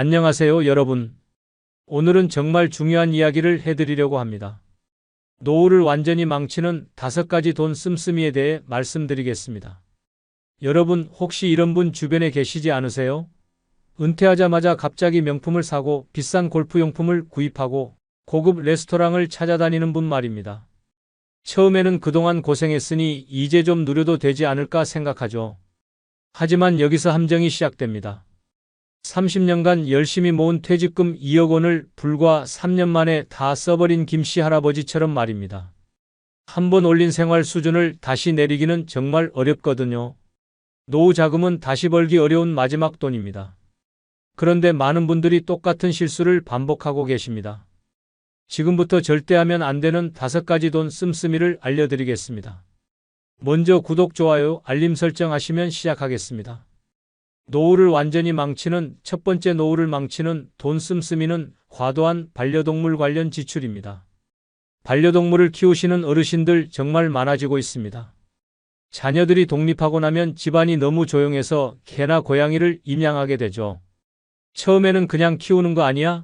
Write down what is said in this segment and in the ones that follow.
안녕하세요, 여러분. 오늘은 정말 중요한 이야기를 해드리려고 합니다. 노후를 완전히 망치는 5가지 돈 씀씀이에 대해 말씀드리겠습니다. 여러분, 혹시 이런 분 주변에 계시지 않으세요? 은퇴하자마자 갑자기 명품을 사고 비싼 골프용품을 구입하고 고급 레스토랑을 찾아다니는 분 말입니다. 처음에는 그동안 고생했으니 이제 좀 누려도 되지 않을까 생각하죠. 하지만 여기서 함정이 시작됩니다. 30년간 열심히 모은 퇴직금 2억 원을 불과 3년 만에 다 써버린 김씨 할아버지처럼 말입니다. 한번 올린 생활 수준을 다시 내리기는 정말 어렵거든요. 노후 자금은 다시 벌기 어려운 마지막 돈입니다. 그런데 많은 분들이 똑같은 실수를 반복하고 계십니다. 지금부터 절대 하면 안 되는 5가지 돈 씀씀이를 알려드리겠습니다. 먼저 구독, 좋아요, 알림 설정하시면 시작하겠습니다. 노후를 완전히 망치는 첫 번째, 노후를 망치는 돈 씀씀이는 과도한 반려동물 관련 지출입니다. 반려동물을 키우시는 어르신들 정말 많아지고 있습니다. 자녀들이 독립하고 나면 집안이 너무 조용해서 개나 고양이를 입양하게 되죠. 처음에는 그냥 키우는 거 아니야?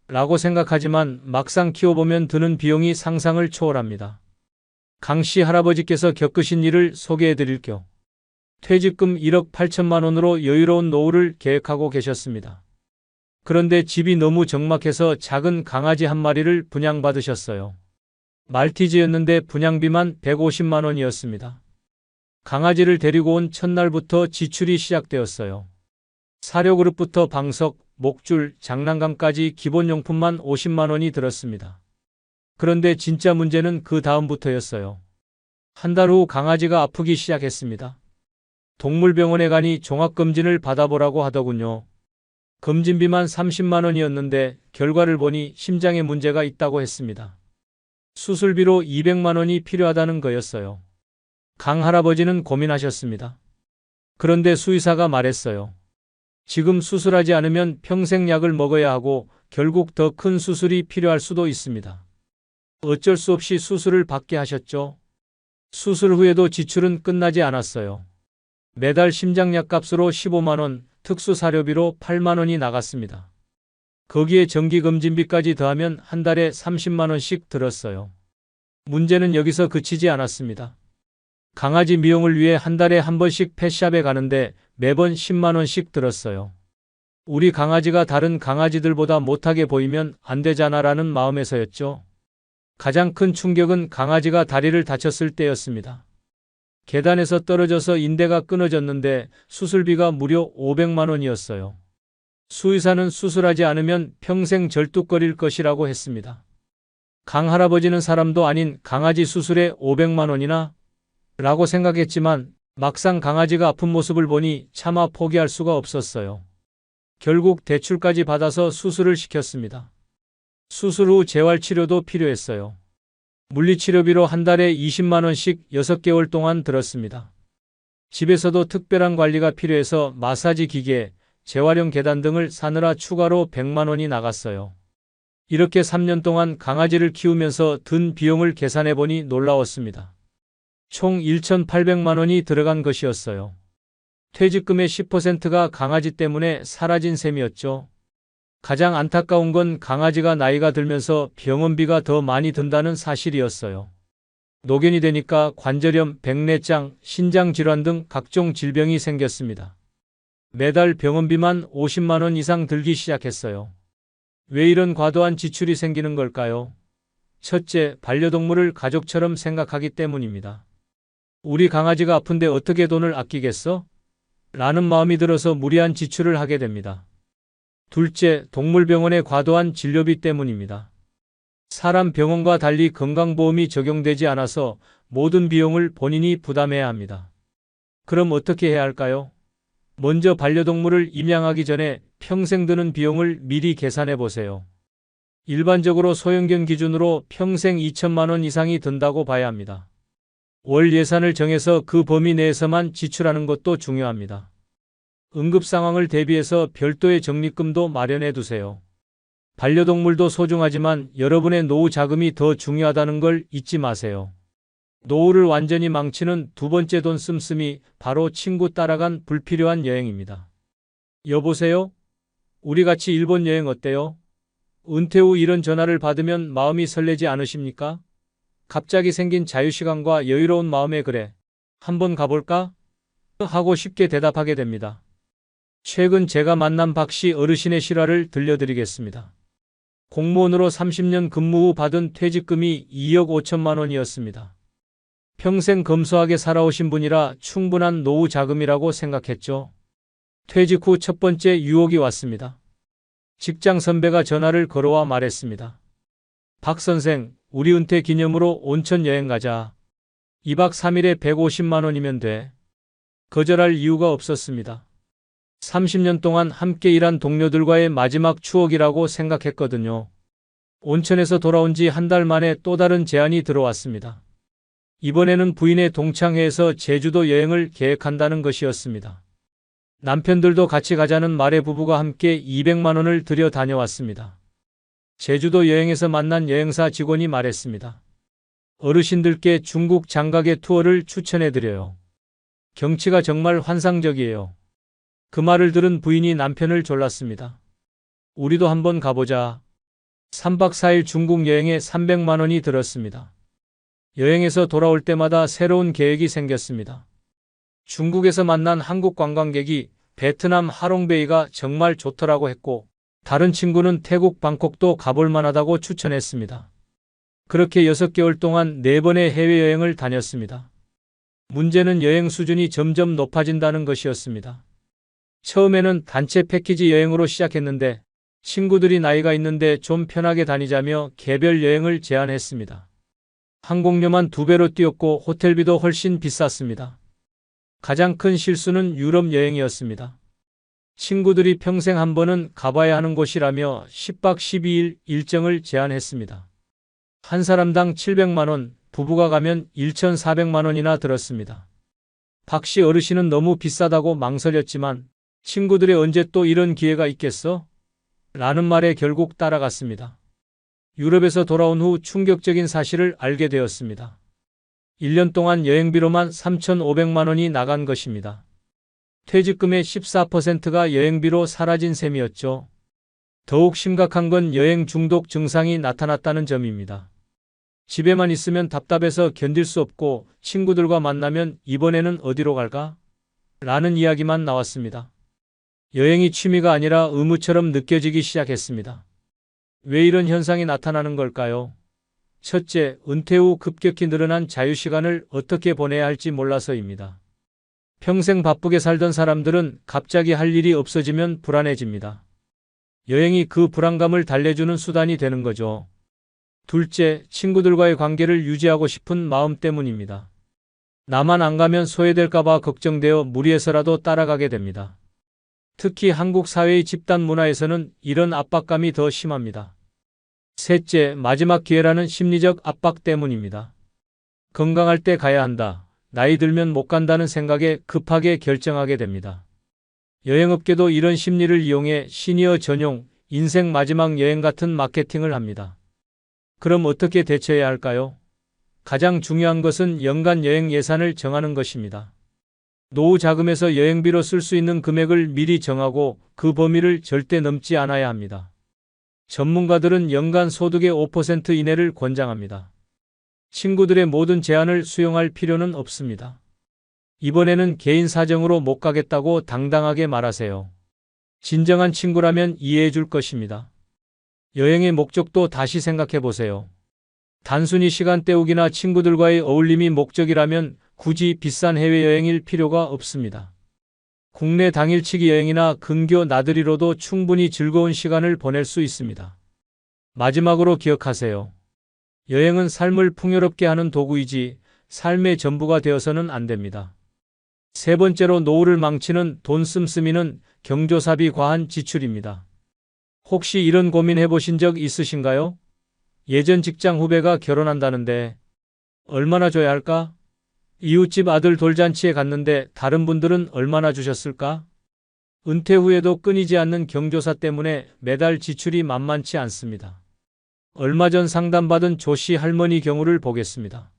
라고 생각하지만 막상 키워보면 드는 비용이 상상을 초월합니다. 강씨 할아버지께서 겪으신 일을 소개해드릴게요. 퇴직금 1억 8천만 원으로 여유로운 노후를 계획하고 계셨습니다. 그런데 집이 너무 적막해서 작은 강아지 한 마리를 분양받으셨어요. 말티즈였는데 분양비만 150만 원이었습니다. 강아지를 데리고 온 첫날부터 지출이 시작되었어요. 사료그릇부터 방석, 목줄, 장난감까지 기본용품만 50만 원이 들었습니다. 그런데 진짜 문제는 그 다음부터였어요. 한 달 후 강아지가 아프기 시작했습니다. 동물병원에 가니 종합검진을 받아보라고 하더군요. 검진비만 30만 원이었는데 결과를 보니 심장에 문제가 있다고 했습니다. 수술비로 200만 원이 필요하다는 거였어요. 강 할아버지는 고민하셨습니다. 그런데 수의사가 말했어요. 지금 수술하지 않으면 평생 약을 먹어야 하고 결국 더 큰 수술이 필요할 수도 있습니다. 어쩔 수 없이 수술을 받게 하셨죠. 수술 후에도 지출은 끝나지 않았어요. 매달 심장약 값으로 15만 원, 특수사료비로 8만 원이 나갔습니다. 거기에 정기검진비까지 더하면 한 달에 30만 원씩 들었어요. 문제는 여기서 그치지 않았습니다. 강아지 미용을 위해 한 달에 한 번씩 펫샵에 가는데 매번 10만 원씩 들었어요. 우리 강아지가 다른 강아지들보다 못하게 보이면 안 되잖아라는 마음에서였죠. 가장 큰 충격은 강아지가 다리를 다쳤을 때였습니다. 계단에서 떨어져서 인대가 끊어졌는데 수술비가 무려 500만 원이었어요. 수의사는 수술하지 않으면 평생 절뚝거릴 것이라고 했습니다. 강 할아버지는 사람도 아닌 강아지 수술에 500만 원이나? 라고 생각했지만 막상 강아지가 아픈 모습을 보니 차마 포기할 수가 없었어요. 결국 대출까지 받아서 수술을 시켰습니다. 수술 후 재활치료도 필요했어요. 물리치료비로 한 달에 20만 원씩 6개월 동안 들었습니다. 집에서도 특별한 관리가 필요해서 마사지 기계, 재활용 계단 등을 사느라 추가로 100만 원이 나갔어요. 이렇게 3년 동안 강아지를 키우면서 든 비용을 계산해보니 놀라웠습니다. 총 1,800만 원이 들어간 것이었어요. 퇴직금의 10%가 강아지 때문에 사라진 셈이었죠. 가장 안타까운 건 강아지가 나이가 들면서 병원비가 더 많이 든다는 사실이었어요. 노견이 되니까 관절염, 백내장, 신장질환 등 각종 질병이 생겼습니다. 매달 병원비만 50만 원 이상 들기 시작했어요. 왜 이런 과도한 지출이 생기는 걸까요? 첫째, 반려동물을 가족처럼 생각하기 때문입니다. 우리 강아지가 아픈데 어떻게 돈을 아끼겠어? 라는 마음이 들어서 무리한 지출을 하게 됩니다. 둘째, 동물병원의 과도한 진료비 때문입니다. 사람 병원과 달리 건강보험이 적용되지 않아서 모든 비용을 본인이 부담해야 합니다. 그럼 어떻게 해야 할까요? 먼저 반려동물을 입양하기 전에 평생 드는 비용을 미리 계산해 보세요. 일반적으로 소형견 기준으로 평생 2천만 원 이상이 든다고 봐야 합니다. 월 예산을 정해서 그 범위 내에서만 지출하는 것도 중요합니다. 응급 상황을 대비해서 별도의 적립금도 마련해 두세요. 반려동물도 소중하지만 여러분의 노후 자금이 더 중요하다는 걸 잊지 마세요. 노후를 완전히 망치는 두 번째 돈 씀씀이 바로 친구 따라간 불필요한 여행입니다. 여보세요? 우리 같이 일본 여행 어때요? 은퇴 후 이런 전화를 받으면 마음이 설레지 않으십니까? 갑자기 생긴 자유시간과 여유로운 마음에 그래. 한번 가볼까? 하고 쉽게 대답하게 됩니다. 최근 제가 만난 박씨 어르신의 실화를 들려드리겠습니다. 공무원으로 30년 근무 후 받은 퇴직금이 2억 5천만 원이었습니다. 평생 검소하게 살아오신 분이라 충분한 노후 자금이라고 생각했죠. 퇴직 후 첫 번째 유혹이 왔습니다. 직장 선배가 전화를 걸어와 말했습니다. 박 선생, 우리 은퇴 기념으로 온천 여행 가자. 2박 3일에 150만 원이면 돼. 거절할 이유가 없었습니다. 30년 동안 함께 일한 동료들과의 마지막 추억이라고 생각했거든요. 온천에서 돌아온 지 한 달 만에 또 다른 제안이 들어왔습니다. 이번에는 부인의 동창회에서 제주도 여행을 계획한다는 것이었습니다. 남편들도 같이 가자는 말에 부부가 함께 200만 원을 들여 다녀왔습니다. 제주도 여행에서 만난 여행사 직원이 말했습니다. 어르신들께 중국 장가게 투어를 추천해드려요. 경치가 정말 환상적이에요. 그 말을 들은 부인이 남편을 졸랐습니다. 우리도 한번 가보자. 3박 4일 중국 여행에 300만 원이 들었습니다. 여행에서 돌아올 때마다 새로운 계획이 생겼습니다. 중국에서 만난 한국 관광객이 베트남 하롱베이가 정말 좋더라고 했고, 다른 친구는 태국 방콕도 가볼 만하다고 추천했습니다. 그렇게 6개월 동안 4번의 해외여행을 다녔습니다. 문제는 여행 수준이 점점 높아진다는 것이었습니다. 처음에는 단체 패키지 여행으로 시작했는데 친구들이 나이가 있는데 좀 편하게 다니자며 개별 여행을 제안했습니다. 항공료만 2배로 뛰었고 호텔비도 훨씬 비쌌습니다. 가장 큰 실수는 유럽 여행이었습니다. 친구들이 평생 한 번은 가봐야 하는 곳이라며 10박 12일 일정을 제안했습니다. 한 사람당 700만 원, 부부가 가면 1,400만 원이나 들었습니다. 박씨 어르신은 너무 비싸다고 망설였지만 친구들이 언제 또 이런 기회가 있겠어? 라는 말에 결국 따라갔습니다. 유럽에서 돌아온 후 충격적인 사실을 알게 되었습니다. 1년 동안 여행비로만 3,500만 원이 나간 것입니다. 퇴직금의 14%가 여행비로 사라진 셈이었죠. 더욱 심각한 건 여행 중독 증상이 나타났다는 점입니다. 집에만 있으면 답답해서 견딜 수 없고 친구들과 만나면 이번에는 어디로 갈까? 라는 이야기만 나왔습니다. 여행이 취미가 아니라 의무처럼 느껴지기 시작했습니다. 왜 이런 현상이 나타나는 걸까요? 첫째, 은퇴 후 급격히 늘어난 자유시간을 어떻게 보내야 할지 몰라서입니다. 평생 바쁘게 살던 사람들은 갑자기 할 일이 없어지면 불안해집니다. 여행이 그 불안감을 달래주는 수단이 되는 거죠. 둘째, 친구들과의 관계를 유지하고 싶은 마음 때문입니다. 나만 안 가면 소외될까봐 걱정되어 무리해서라도 따라가게 됩니다. 특히 한국 사회의 집단 문화에서는 이런 압박감이 더 심합니다. 셋째, 마지막 기회라는 심리적 압박 때문입니다. 건강할 때 가야 한다. 나이 들면 못 간다는 생각에 급하게 결정하게 됩니다. 여행업계도 이런 심리를 이용해 시니어 전용 인생 마지막 여행 같은 마케팅을 합니다. 그럼 어떻게 대처해야 할까요? 가장 중요한 것은 연간 여행 예산을 정하는 것입니다. 노후 자금에서 여행비로 쓸 수 있는 금액을 미리 정하고 그 범위를 절대 넘지 않아야 합니다. 전문가들은 연간 소득의 5% 이내를 권장합니다. 친구들의 모든 제안을 수용할 필요는 없습니다. 이번에는 개인 사정으로 못 가겠다고 당당하게 말하세요. 진정한 친구라면 이해해 줄 것입니다. 여행의 목적도 다시 생각해 보세요. 단순히 시간 때우기나 친구들과의 어울림이 목적이라면 굳이 비싼 해외여행일 필요가 없습니다. 국내 당일치기 여행이나 근교 나들이로도 충분히 즐거운 시간을 보낼 수 있습니다. 마지막으로 기억하세요. 여행은 삶을 풍요롭게 하는 도구이지 삶의 전부가 되어서는 안 됩니다. 세 번째로 노후를 망치는 돈 씀씀이는 경조사비 과한 지출입니다. 혹시 이런 고민 해보신 적 있으신가요? 예전 직장 후배가 결혼한다는데 얼마나 줘야 할까? 이웃집 아들 돌잔치에 갔는데 다른 분들은 얼마나 주셨을까? 은퇴 후에도 끊이지 않는 경조사 때문에 매달 지출이 만만치 않습니다. 얼마 전 상담받은 조씨 할머니 경우를 보겠습니다.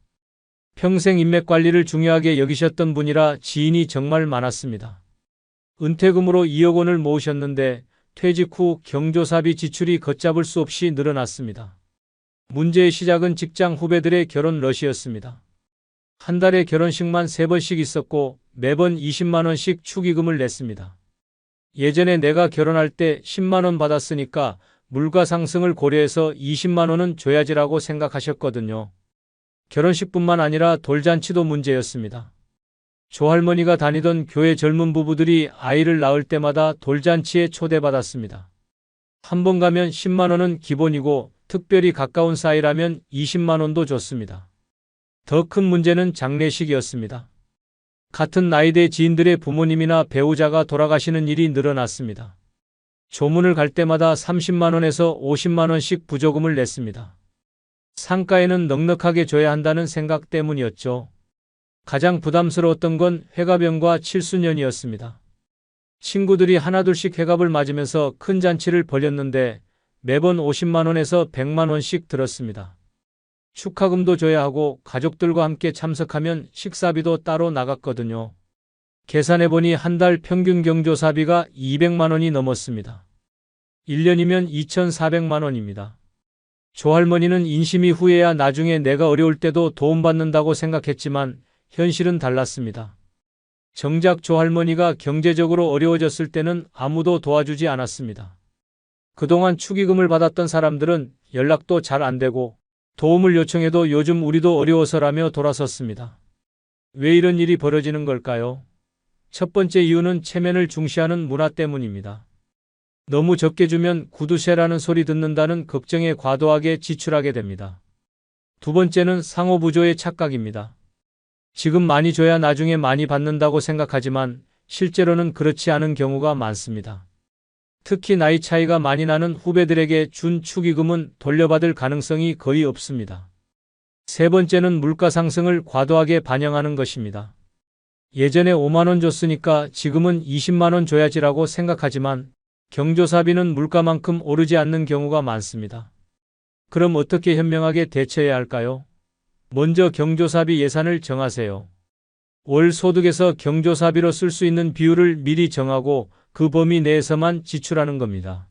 평생 인맥 관리를 중요하게 여기셨던 분이라 지인이 정말 많았습니다. 은퇴금으로 2억 원을 모으셨는데 퇴직 후 경조사비 지출이 걷잡을 수 없이 늘어났습니다. 문제의 시작은 직장 후배들의 결혼 러시였습니다. 한 달에 결혼식만 3번씩 있었고 매번 20만 원씩 축의금을 냈습니다. 예전에 내가 결혼할 때 10만 원 받았으니까 물가 상승을 고려해서 20만 원은 줘야지라고 생각하셨거든요. 결혼식뿐만 아니라 돌잔치도 문제였습니다. 조할머니가 다니던 교회 젊은 부부들이 아이를 낳을 때마다 돌잔치에 초대받았습니다. 한 번 가면 10만 원은 기본이고 특별히 가까운 사이라면 20만 원도 줬습니다. 더 큰 문제는 장례식이었습니다. 같은 나이대 지인들의 부모님이나 배우자가 돌아가시는 일이 늘어났습니다. 조문을 갈 때마다 30만 원에서 50만 원씩 부조금을 냈습니다. 상가에는 넉넉하게 줘야 한다는 생각 때문이었죠. 가장 부담스러웠던 건 회가병과 칠순년이었습니다. 친구들이 하나둘씩 회갑을 맞으면서 큰 잔치를 벌였는데 매번 50만 원에서 100만 원씩 들었습니다. 축하금도 줘야 하고 가족들과 함께 참석하면 식사비도 따로 나갔거든요. 계산해보니 한 달 평균 경조사비가 200만 원이 넘었습니다. 1년이면 2,400만 원입니다. 조할머니는 인심이 후해야 나중에 내가 어려울 때도 도움받는다고 생각했지만 현실은 달랐습니다. 정작 조할머니가 경제적으로 어려워졌을 때는 아무도 도와주지 않았습니다. 그동안 축의금을 받았던 사람들은 연락도 잘 안 되고 도움을 요청해도 요즘 우리도 어려워서라며 돌아섰습니다. 왜 이런 일이 벌어지는 걸까요? 첫 번째 이유는 체면을 중시하는 문화 때문입니다. 너무 적게 주면 구두쇠라는 소리 듣는다는 걱정에 과도하게 지출하게 됩니다. 두 번째는 상호부조의 착각입니다. 지금 많이 줘야 나중에 많이 받는다고 생각하지만 실제로는 그렇지 않은 경우가 많습니다. 특히 나이 차이가 많이 나는 후배들에게 준 축의금은 돌려받을 가능성이 거의 없습니다. 세 번째는 물가 상승을 과도하게 반영하는 것입니다. 예전에 5만 원 줬으니까 지금은 20만 원 줘야지라고 생각하지만 경조사비는 물가만큼 오르지 않는 경우가 많습니다. 그럼 어떻게 현명하게 대처해야 할까요? 먼저 경조사비 예산을 정하세요. 월 소득에서 경조사비로 쓸 수 있는 비율을 미리 정하고 그 범위 내에서만 지출하는 겁니다.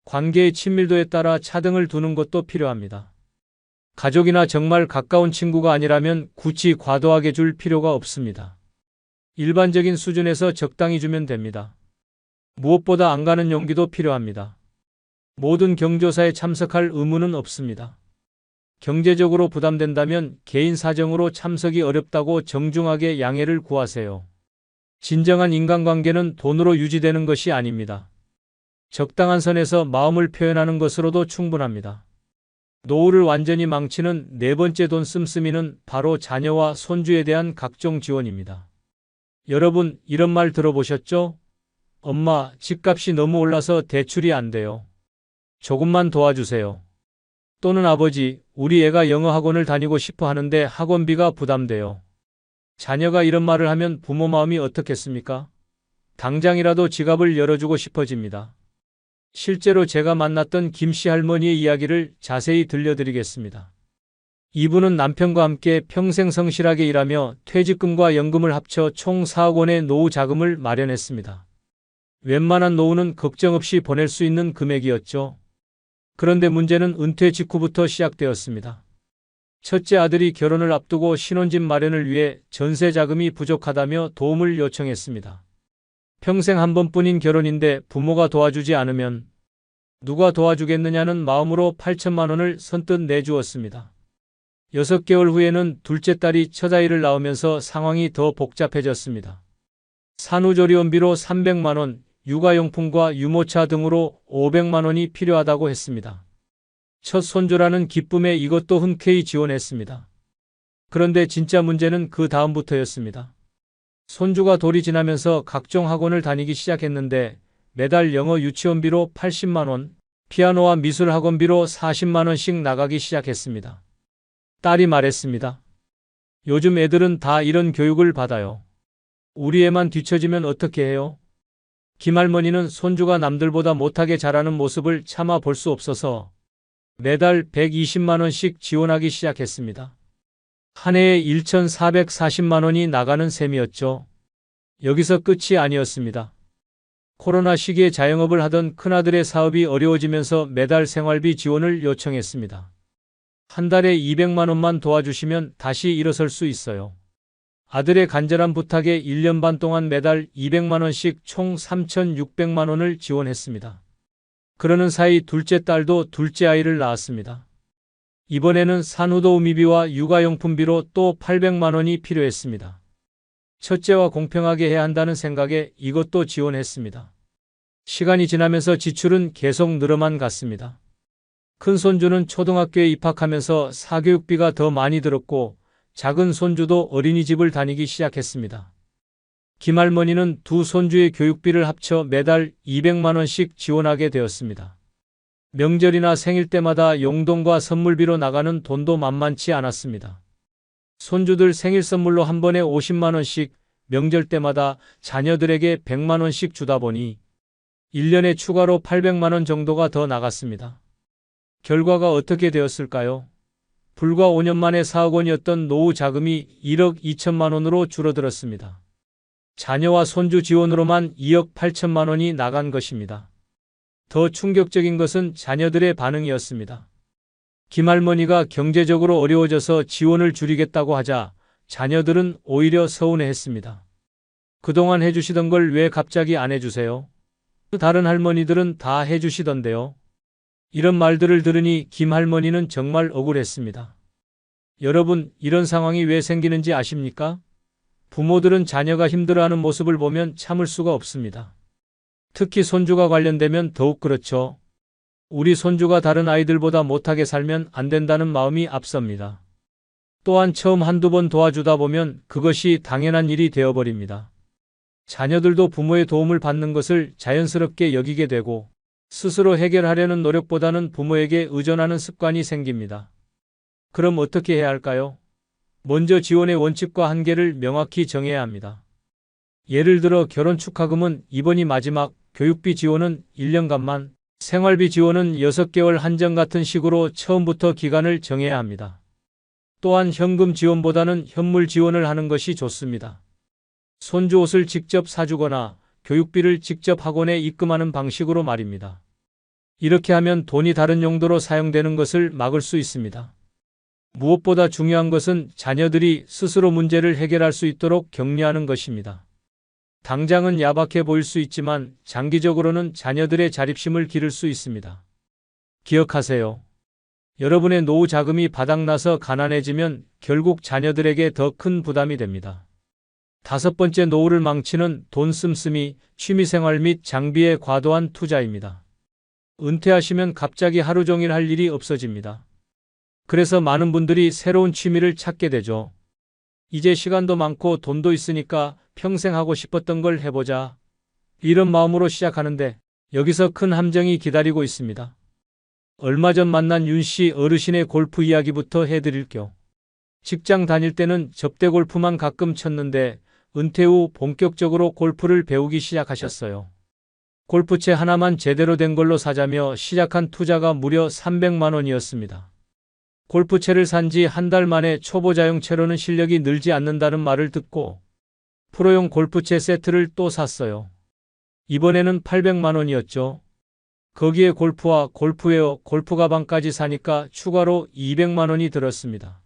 관계의 친밀도에 따라 차등을 두는 것도 필요합니다. 가족이나 정말 가까운 친구가 아니라면 굳이 과도하게 줄 필요가 없습니다. 일반적인 수준에서 적당히 주면 됩니다. 무엇보다 안 가는 용기도 필요합니다. 모든 경조사에 참석할 의무는 없습니다. 경제적으로 부담된다면 개인 사정으로 참석이 어렵다고 정중하게 양해를 구하세요. 진정한 인간관계는 돈으로 유지되는 것이 아닙니다. 적당한 선에서 마음을 표현하는 것으로도 충분합니다. 노후를 완전히 망치는 네 번째 돈 씀씀이는 바로 자녀와 손주에 대한 각종 지원입니다. 여러분, 이런 말 들어보셨죠? 엄마, 집값이 너무 올라서 대출이 안 돼요. 조금만 도와주세요. 또는 아버지, 우리 애가 영어 학원을 다니고 싶어 하는데 학원비가 부담돼요. 자녀가 이런 말을 하면 부모 마음이 어떻겠습니까? 당장이라도 지갑을 열어주고 싶어집니다. 실제로 제가 만났던 김씨 할머니의 이야기를 자세히 들려드리겠습니다. 이분은 남편과 함께 평생 성실하게 일하며 퇴직금과 연금을 합쳐 총 4억 원의 노후 자금을 마련했습니다. 웬만한 노후는 걱정 없이 보낼 수 있는 금액이었죠. 그런데 문제는 은퇴 직후부터 시작되었습니다. 첫째 아들이 결혼을 앞두고 신혼집 마련을 위해 전세 자금이 부족하다며 도움을 요청했습니다. 평생 한 번뿐인 결혼인데 부모가 도와주지 않으면 누가 도와주겠느냐는 마음으로 8천만 원을 선뜻 내주었습니다. 6개월 후에는 둘째 딸이 첫아이를 낳으면서 상황이 더 복잡해졌습니다. 산후조리원비로 300만 원, 육아용품과 유모차 등으로 500만 원이 필요하다고 했습니다. 첫 손주라는 기쁨에 이것도 흔쾌히 지원했습니다. 그런데 진짜 문제는 그 다음부터였습니다. 손주가 돌이 지나면서 각종 학원을 다니기 시작했는데 매달 영어 유치원비로 80만 원, 피아노와 미술 학원비로 40만 원씩 나가기 시작했습니다. 딸이 말했습니다. 요즘 애들은 다 이런 교육을 받아요. 우리 애만 뒤처지면 어떻게 해요? 김할머니는 손주가 남들보다 못하게 자라는 모습을 참아 볼 수 없어서 매달 120만 원씩 지원하기 시작했습니다. 한 해에 1,440만 원이 나가는 셈이었죠. 여기서 끝이 아니었습니다. 코로나 시기에 자영업을 하던 큰아들의 사업이 어려워지면서 매달 생활비 지원을 요청했습니다. 한 달에 200만 원만 도와주시면 다시 일어설 수 있어요. 아들의 간절한 부탁에 1년 반 동안 매달 200만 원씩 총 3,600만 원을 지원했습니다. 그러는 사이 둘째 딸도 둘째 아이를 낳았습니다. 이번에는 산후도우미비와 육아용품비로 또 800만 원이 필요했습니다. 첫째와 공평하게 해야 한다는 생각에 이것도 지원했습니다. 시간이 지나면서 지출은 계속 늘어만 갔습니다. 큰 손주는 초등학교에 입학하면서 사교육비가 더 많이 들었고 작은 손주도 어린이집을 다니기 시작했습니다. 김할머니는 두 손주의 교육비를 합쳐 매달 200만 원씩 지원하게 되었습니다. 명절이나 생일 때마다 용돈과 선물비로 나가는 돈도 만만치 않았습니다. 손주들 생일 선물로 한 번에 50만 원씩, 명절 때마다 자녀들에게 100만 원씩 주다 보니 1년에 추가로 800만 원 정도가 더 나갔습니다. 결과가 어떻게 되었을까요? 불과 5년 만에 4억 원이었던 노후 자금이 1억 2천만 원으로 줄어들었습니다. 자녀와 손주 지원으로만 2억 8천만 원이 나간 것입니다. 더 충격적인 것은 자녀들의 반응이었습니다. 김할머니가 경제적으로 어려워져서 지원을 줄이겠다고 하자 자녀들은 오히려 서운해했습니다. 그동안 해주시던 걸 왜 갑자기 안 해주세요? 다른 할머니들은 다 해주시던데요. 이런 말들을 들으니 김할머니는 정말 억울했습니다. 여러분, 이런 상황이 왜 생기는지 아십니까? 부모들은 자녀가 힘들어하는 모습을 보면 참을 수가 없습니다. 특히 손주가 관련되면 더욱 그렇죠. 우리 손주가 다른 아이들보다 못하게 살면 안 된다는 마음이 앞섭니다. 또한 처음 한두 번 도와주다 보면 그것이 당연한 일이 되어버립니다. 자녀들도 부모의 도움을 받는 것을 자연스럽게 여기게 되고 스스로 해결하려는 노력보다는 부모에게 의존하는 습관이 생깁니다. 그럼 어떻게 해야 할까요? 먼저 지원의 원칙과 한계를 명확히 정해야 합니다. 예를 들어 결혼 축하금은 이번이 마지막, 교육비 지원은 1년간만, 생활비 지원은 6개월 한정 같은 식으로 처음부터 기간을 정해야 합니다. 또한 현금 지원보다는 현물 지원을 하는 것이 좋습니다. 손주 옷을 직접 사주거나 교육비를 직접 학원에 입금하는 방식으로 말입니다. 이렇게 하면 돈이 다른 용도로 사용되는 것을 막을 수 있습니다. 무엇보다 중요한 것은 자녀들이 스스로 문제를 해결할 수 있도록 격려하는 것입니다. 당장은 야박해 보일 수 있지만 장기적으로는 자녀들의 자립심을 기를 수 있습니다. 기억하세요. 여러분의 노후 자금이 바닥나서 가난해지면 결국 자녀들에게 더 큰 부담이 됩니다. 5번째, 노후를 망치는 돈 씀씀이, 취미생활 및 장비에 과도한 투자입니다. 은퇴하시면 갑자기 하루 종일 할 일이 없어집니다. 그래서 많은 분들이 새로운 취미를 찾게 되죠. 이제 시간도 많고 돈도 있으니까 평생 하고 싶었던 걸 해보자. 이런 마음으로 시작하는데 여기서 큰 함정이 기다리고 있습니다. 얼마 전 만난 윤씨 어르신의 골프 이야기부터 해드릴게요. 직장 다닐 때는 접대 골프만 가끔 쳤는데 은퇴 후 본격적으로 골프를 배우기 시작하셨어요. 골프채 하나만 제대로 된 걸로 사자며 시작한 투자가 무려 300만 원이었습니다. 골프채를 산 지 한 달 만에 초보자용 채로는 실력이 늘지 않는다는 말을 듣고 프로용 골프채 세트를 또 샀어요. 이번에는 800만 원이었죠. 거기에 골프와 골프웨어, 골프 가방까지 사니까 추가로 200만 원이 들었습니다.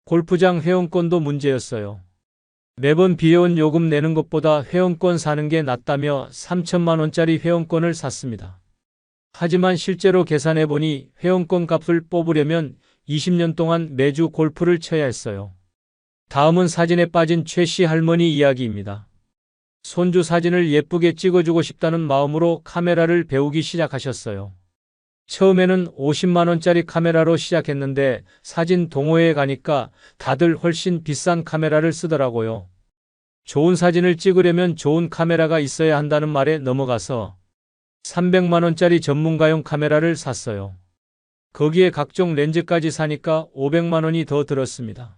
골프장 회원권도 문제였어요. 매번 비회원 요금 내는 것보다 회원권 사는 게 낫다며 3천만 원짜리 회원권을 샀습니다. 하지만 실제로 계산해보니 회원권 값을 뽑으려면 20년 동안 매주 골프를 쳐야 했어요. 다음은 사진에 빠진 최씨 할머니 이야기입니다. 손주 사진을 예쁘게 찍어주고 싶다는 마음으로 카메라를 배우기 시작하셨어요. 처음에는 50만 원짜리 카메라로 시작했는데 사진 동호회에 가니까 다들 훨씬 비싼 카메라를 쓰더라고요. 좋은 사진을 찍으려면 좋은 카메라가 있어야 한다는 말에 넘어가서 300만 원짜리 전문가용 카메라를 샀어요. 거기에 각종 렌즈까지 사니까 500만 원이 더 들었습니다.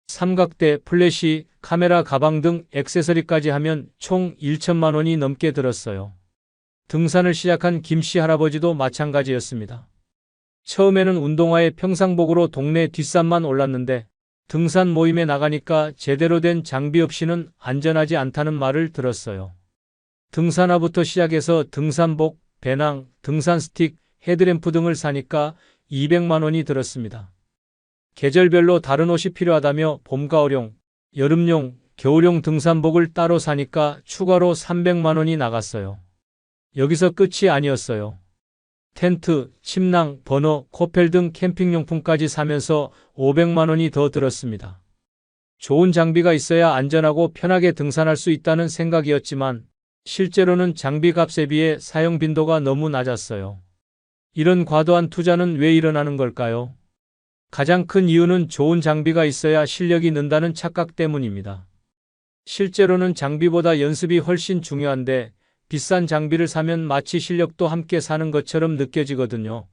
삼각대, 플래시, 카메라, 가방 등 액세서리까지 하면 총 1천만 원이 넘게 들었어요. 등산을 시작한 김씨 할아버지도 마찬가지였습니다. 처음에는 운동화에 평상복으로 동네 뒷산만 올랐는데 등산 모임에 나가니까 제대로 된 장비 없이는 안전하지 않다는 말을 들었어요. 등산화부터 시작해서 등산복, 배낭, 등산 스틱, 헤드램프 등을 사니까 200만 원이 들었습니다. 계절별로 다른 옷이 필요하다며 봄가을용, 여름용, 겨울용 등산복을 따로 사니까 추가로 300만 원이 나갔어요. 여기서 끝이 아니었어요. 텐트, 침낭, 버너, 코펠 등 캠핑용품까지 사면서 500만 원이 더 들었습니다. 좋은 장비가 있어야 안전하고 편하게 등산할 수 있다는 생각이었지만 실제로는 장비 값에 비해 사용 빈도가 너무 낮았어요. 이런 과도한 투자는 왜 일어나는 걸까요? 가장 큰 이유는 좋은 장비가 있어야 실력이 는다는 착각 때문입니다. 실제로는 장비보다 연습이 훨씬 중요한데 비싼 장비를 사면 마치 실력도 함께 사는 것처럼 느껴지거든요.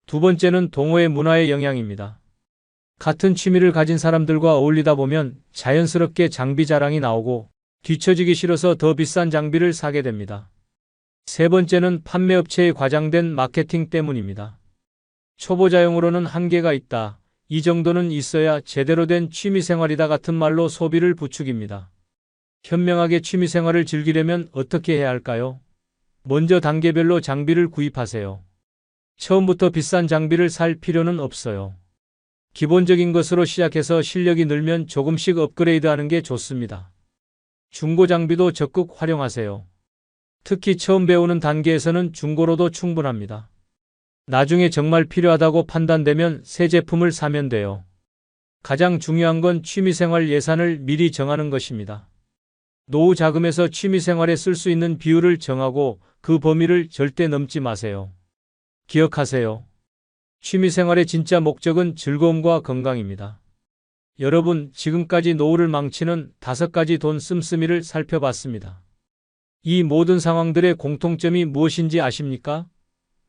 두 번째는 동호회 문화의 영향입니다. 같은 취미를 가진 사람들과 어울리다 보면 자연스럽게 장비 자랑이 나오고 뒤처지기 싫어서 더 비싼 장비를 사게 됩니다. 세 번째는 판매업체의 과장된 마케팅 때문입니다. 초보자용으로는 한계가 있다. 이 정도는 있어야 제대로 된 취미생활이다 같은 말로 소비를 부추깁니다. 현명하게 취미생활을 즐기려면 어떻게 해야 할까요? 먼저 단계별로 장비를 구입하세요. 처음부터 비싼 장비를 살 필요는 없어요. 기본적인 것으로 시작해서 실력이 늘면 조금씩 업그레이드하는 게 좋습니다. 중고 장비도 적극 활용하세요. 특히 처음 배우는 단계에서는 중고로도 충분합니다. 나중에 정말 필요하다고 판단되면 새 제품을 사면 돼요. 가장 중요한 건 취미생활 예산을 미리 정하는 것입니다. 노후 자금에서 취미생활에 쓸 수 있는 비율을 정하고 그 범위를 절대 넘지 마세요. 기억하세요. 취미생활의 진짜 목적은 즐거움과 건강입니다. 여러분, 지금까지 노후를 망치는 5가지 돈 씀씀이를 살펴봤습니다. 이 모든 상황들의 공통점이 무엇인지 아십니까?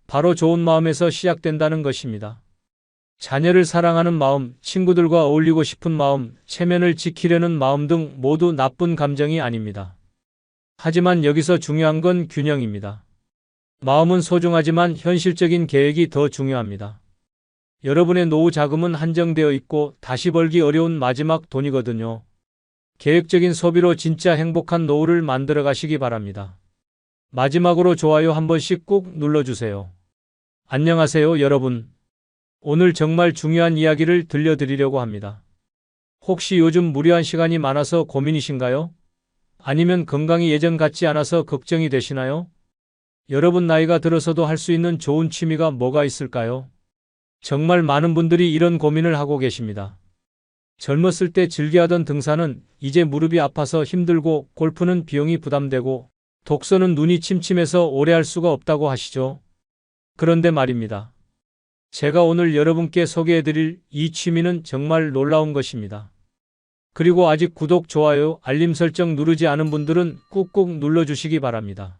바로 좋은 마음에서 시작된다는 것입니다. 자녀를 사랑하는 마음, 친구들과 어울리고 싶은 마음, 체면을 지키려는 마음 등 모두 나쁜 감정이 아닙니다. 하지만 여기서 중요한 건 균형입니다. 마음은 소중하지만 현실적인 계획이 더 중요합니다. 여러분의 노후 자금은 한정되어 있고 다시 벌기 어려운 마지막 돈이거든요. 계획적인 소비로 진짜 행복한 노후를 만들어 가시기 바랍니다. 마지막으로 좋아요 한 번씩 꾹 눌러주세요. 안녕하세요, 여러분. 오늘 정말 중요한 이야기를 들려드리려고 합니다. 혹시 요즘 무료한 시간이 많아서 고민이신가요? 아니면 건강이 예전 같지 않아서 걱정이 되시나요? 여러분 나이가 들어서도 할 수 있는 좋은 취미가 뭐가 있을까요? 정말 많은 분들이 이런 고민을 하고 계십니다. 젊었을 때 즐겨하던 등산은 이제 무릎이 아파서 힘들고 골프는 비용이 부담되고 독서는 눈이 침침해서 오래 할 수가 없다고 하시죠? 그런데 말입니다. 제가 오늘 여러분께 소개해드릴 이 취미는 정말 놀라운 것입니다. 그리고 아직 구독, 좋아요, 알림 설정 누르지 않은 분들은 꾹꾹 눌러주시기 바랍니다.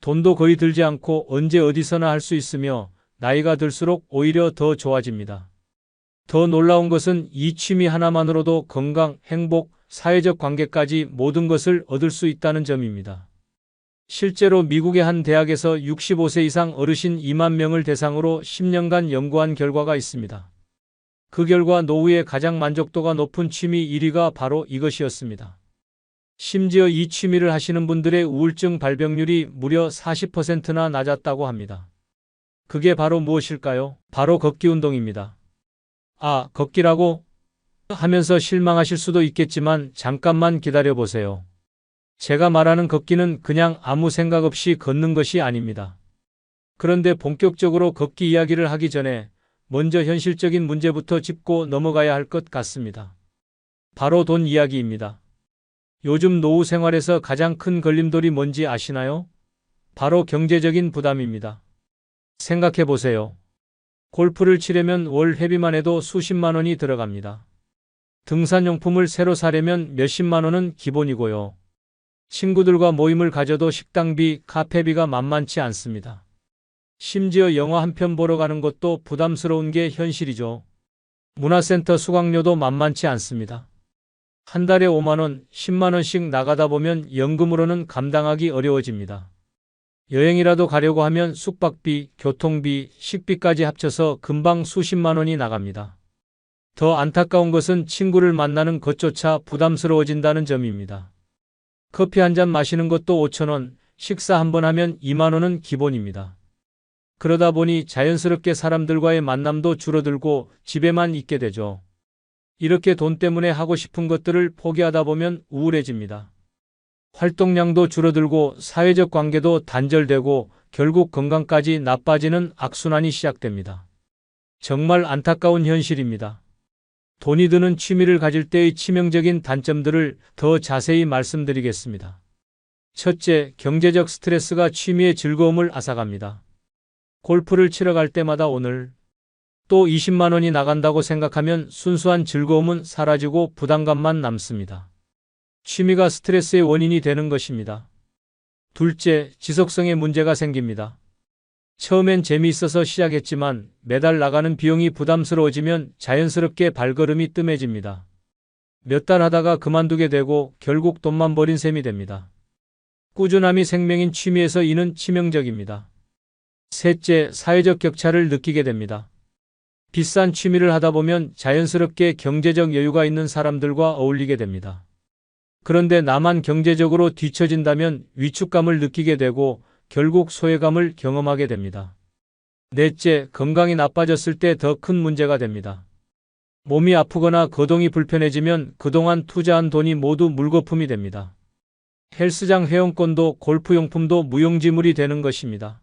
돈도 거의 들지 않고 언제 어디서나 할 수 있으며 나이가 들수록 오히려 더 좋아집니다. 더 놀라운 것은 이 취미 하나만으로도 건강, 행복, 사회적 관계까지 모든 것을 얻을 수 있다는 점입니다. 실제로 미국의 한 대학에서 65세 이상 어르신 2만 명을 대상으로 10년간 연구한 결과가 있습니다. 그 결과 노후에 가장 만족도가 높은 취미 1위가 바로 이것이었습니다. 심지어 이 취미를 하시는 분들의 우울증 발병률이 무려 40%나 낮았다고 합니다. 그게 바로 무엇일까요? 바로 걷기 운동입니다. 아, 걷기라고? 하면서 실망하실 수도 있겠지만 잠깐만 기다려보세요. 제가 말하는 걷기는 그냥 아무 생각 없이 걷는 것이 아닙니다. 그런데 본격적으로 걷기 이야기를 하기 전에 먼저 현실적인 문제부터 짚고 넘어가야 할 것 같습니다. 바로 돈 이야기입니다. 요즘 노후 생활에서 가장 큰 걸림돌이 뭔지 아시나요? 바로 경제적인 부담입니다. 생각해 보세요. 골프를 치려면 월 회비만 해도 수십만 원이 들어갑니다. 등산용품을 새로 사려면 몇십만 원은 기본이고요. 친구들과 모임을 가져도 식당비, 카페비가 만만치 않습니다. 심지어 영화 한 편 보러 가는 것도 부담스러운 게 현실이죠. 문화센터 수강료도 만만치 않습니다. 한 달에 5만 원, 10만 원씩 나가다 보면 연금으로는 감당하기 어려워집니다. 여행이라도 가려고 하면 숙박비, 교통비, 식비까지 합쳐서 금방 수십만 원이 나갑니다. 더 안타까운 것은 친구를 만나는 것조차 부담스러워진다는 점입니다. 커피 한 잔 마시는 것도 5,000원, 식사 한 번 하면 2만 원은 기본입니다. 그러다 보니 자연스럽게 사람들과의 만남도 줄어들고 집에만 있게 되죠. 이렇게 돈 때문에 하고 싶은 것들을 포기하다 보면 우울해집니다. 활동량도 줄어들고 사회적 관계도 단절되고 결국 건강까지 나빠지는 악순환이 시작됩니다. 정말 안타까운 현실입니다. 돈이 드는 취미를 가질 때의 치명적인 단점들을 더 자세히 말씀드리겠습니다. 첫째, 경제적 스트레스가 취미의 즐거움을 앗아갑니다. 골프를 치러 갈 때마다 오늘 또 20만 원이 나간다고 생각하면 순수한 즐거움은 사라지고 부담감만 남습니다. 취미가 스트레스의 원인이 되는 것입니다. 둘째, 지속성에 문제가 생깁니다. 처음엔 재미있어서 시작했지만 매달 나가는 비용이 부담스러워지면 자연스럽게 발걸음이 뜸해집니다. 몇 달 하다가 그만두게 되고 결국 돈만 버린 셈이 됩니다. 꾸준함이 생명인 취미에서 이는 치명적입니다. 셋째, 사회적 격차를 느끼게 됩니다. 비싼 취미를 하다 보면 자연스럽게 경제적 여유가 있는 사람들과 어울리게 됩니다. 그런데 나만 경제적으로 뒤처진다면 위축감을 느끼게 되고 결국 소외감을 경험하게 됩니다. 넷째, 건강이 나빠졌을 때 더 큰 문제가 됩니다. 몸이 아프거나 거동이 불편해지면 그동안 투자한 돈이 모두 물거품이 됩니다. 헬스장 회원권도 골프용품도 무용지물이 되는 것입니다.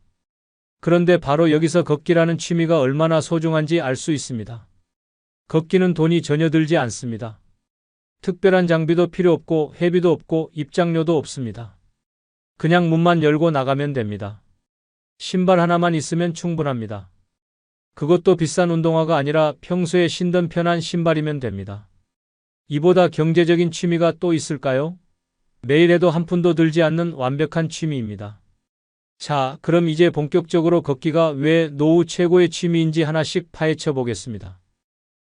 그런데 바로 여기서 걷기라는 취미가 얼마나 소중한지 알 수 있습니다. 걷기는 돈이 전혀 들지 않습니다. 특별한 장비도 필요 없고 회비도 없고 입장료도 없습니다. 그냥 문만 열고 나가면 됩니다. 신발 하나만 있으면 충분합니다. 그것도 비싼 운동화가 아니라 평소에 신던 편한 신발이면 됩니다. 이보다 경제적인 취미가 또 있을까요? 매일 해도 한 푼도 들지 않는 완벽한 취미입니다. 자, 그럼 이제 본격적으로 걷기가 왜 노후 최고의 취미인지 하나씩 파헤쳐 보겠습니다.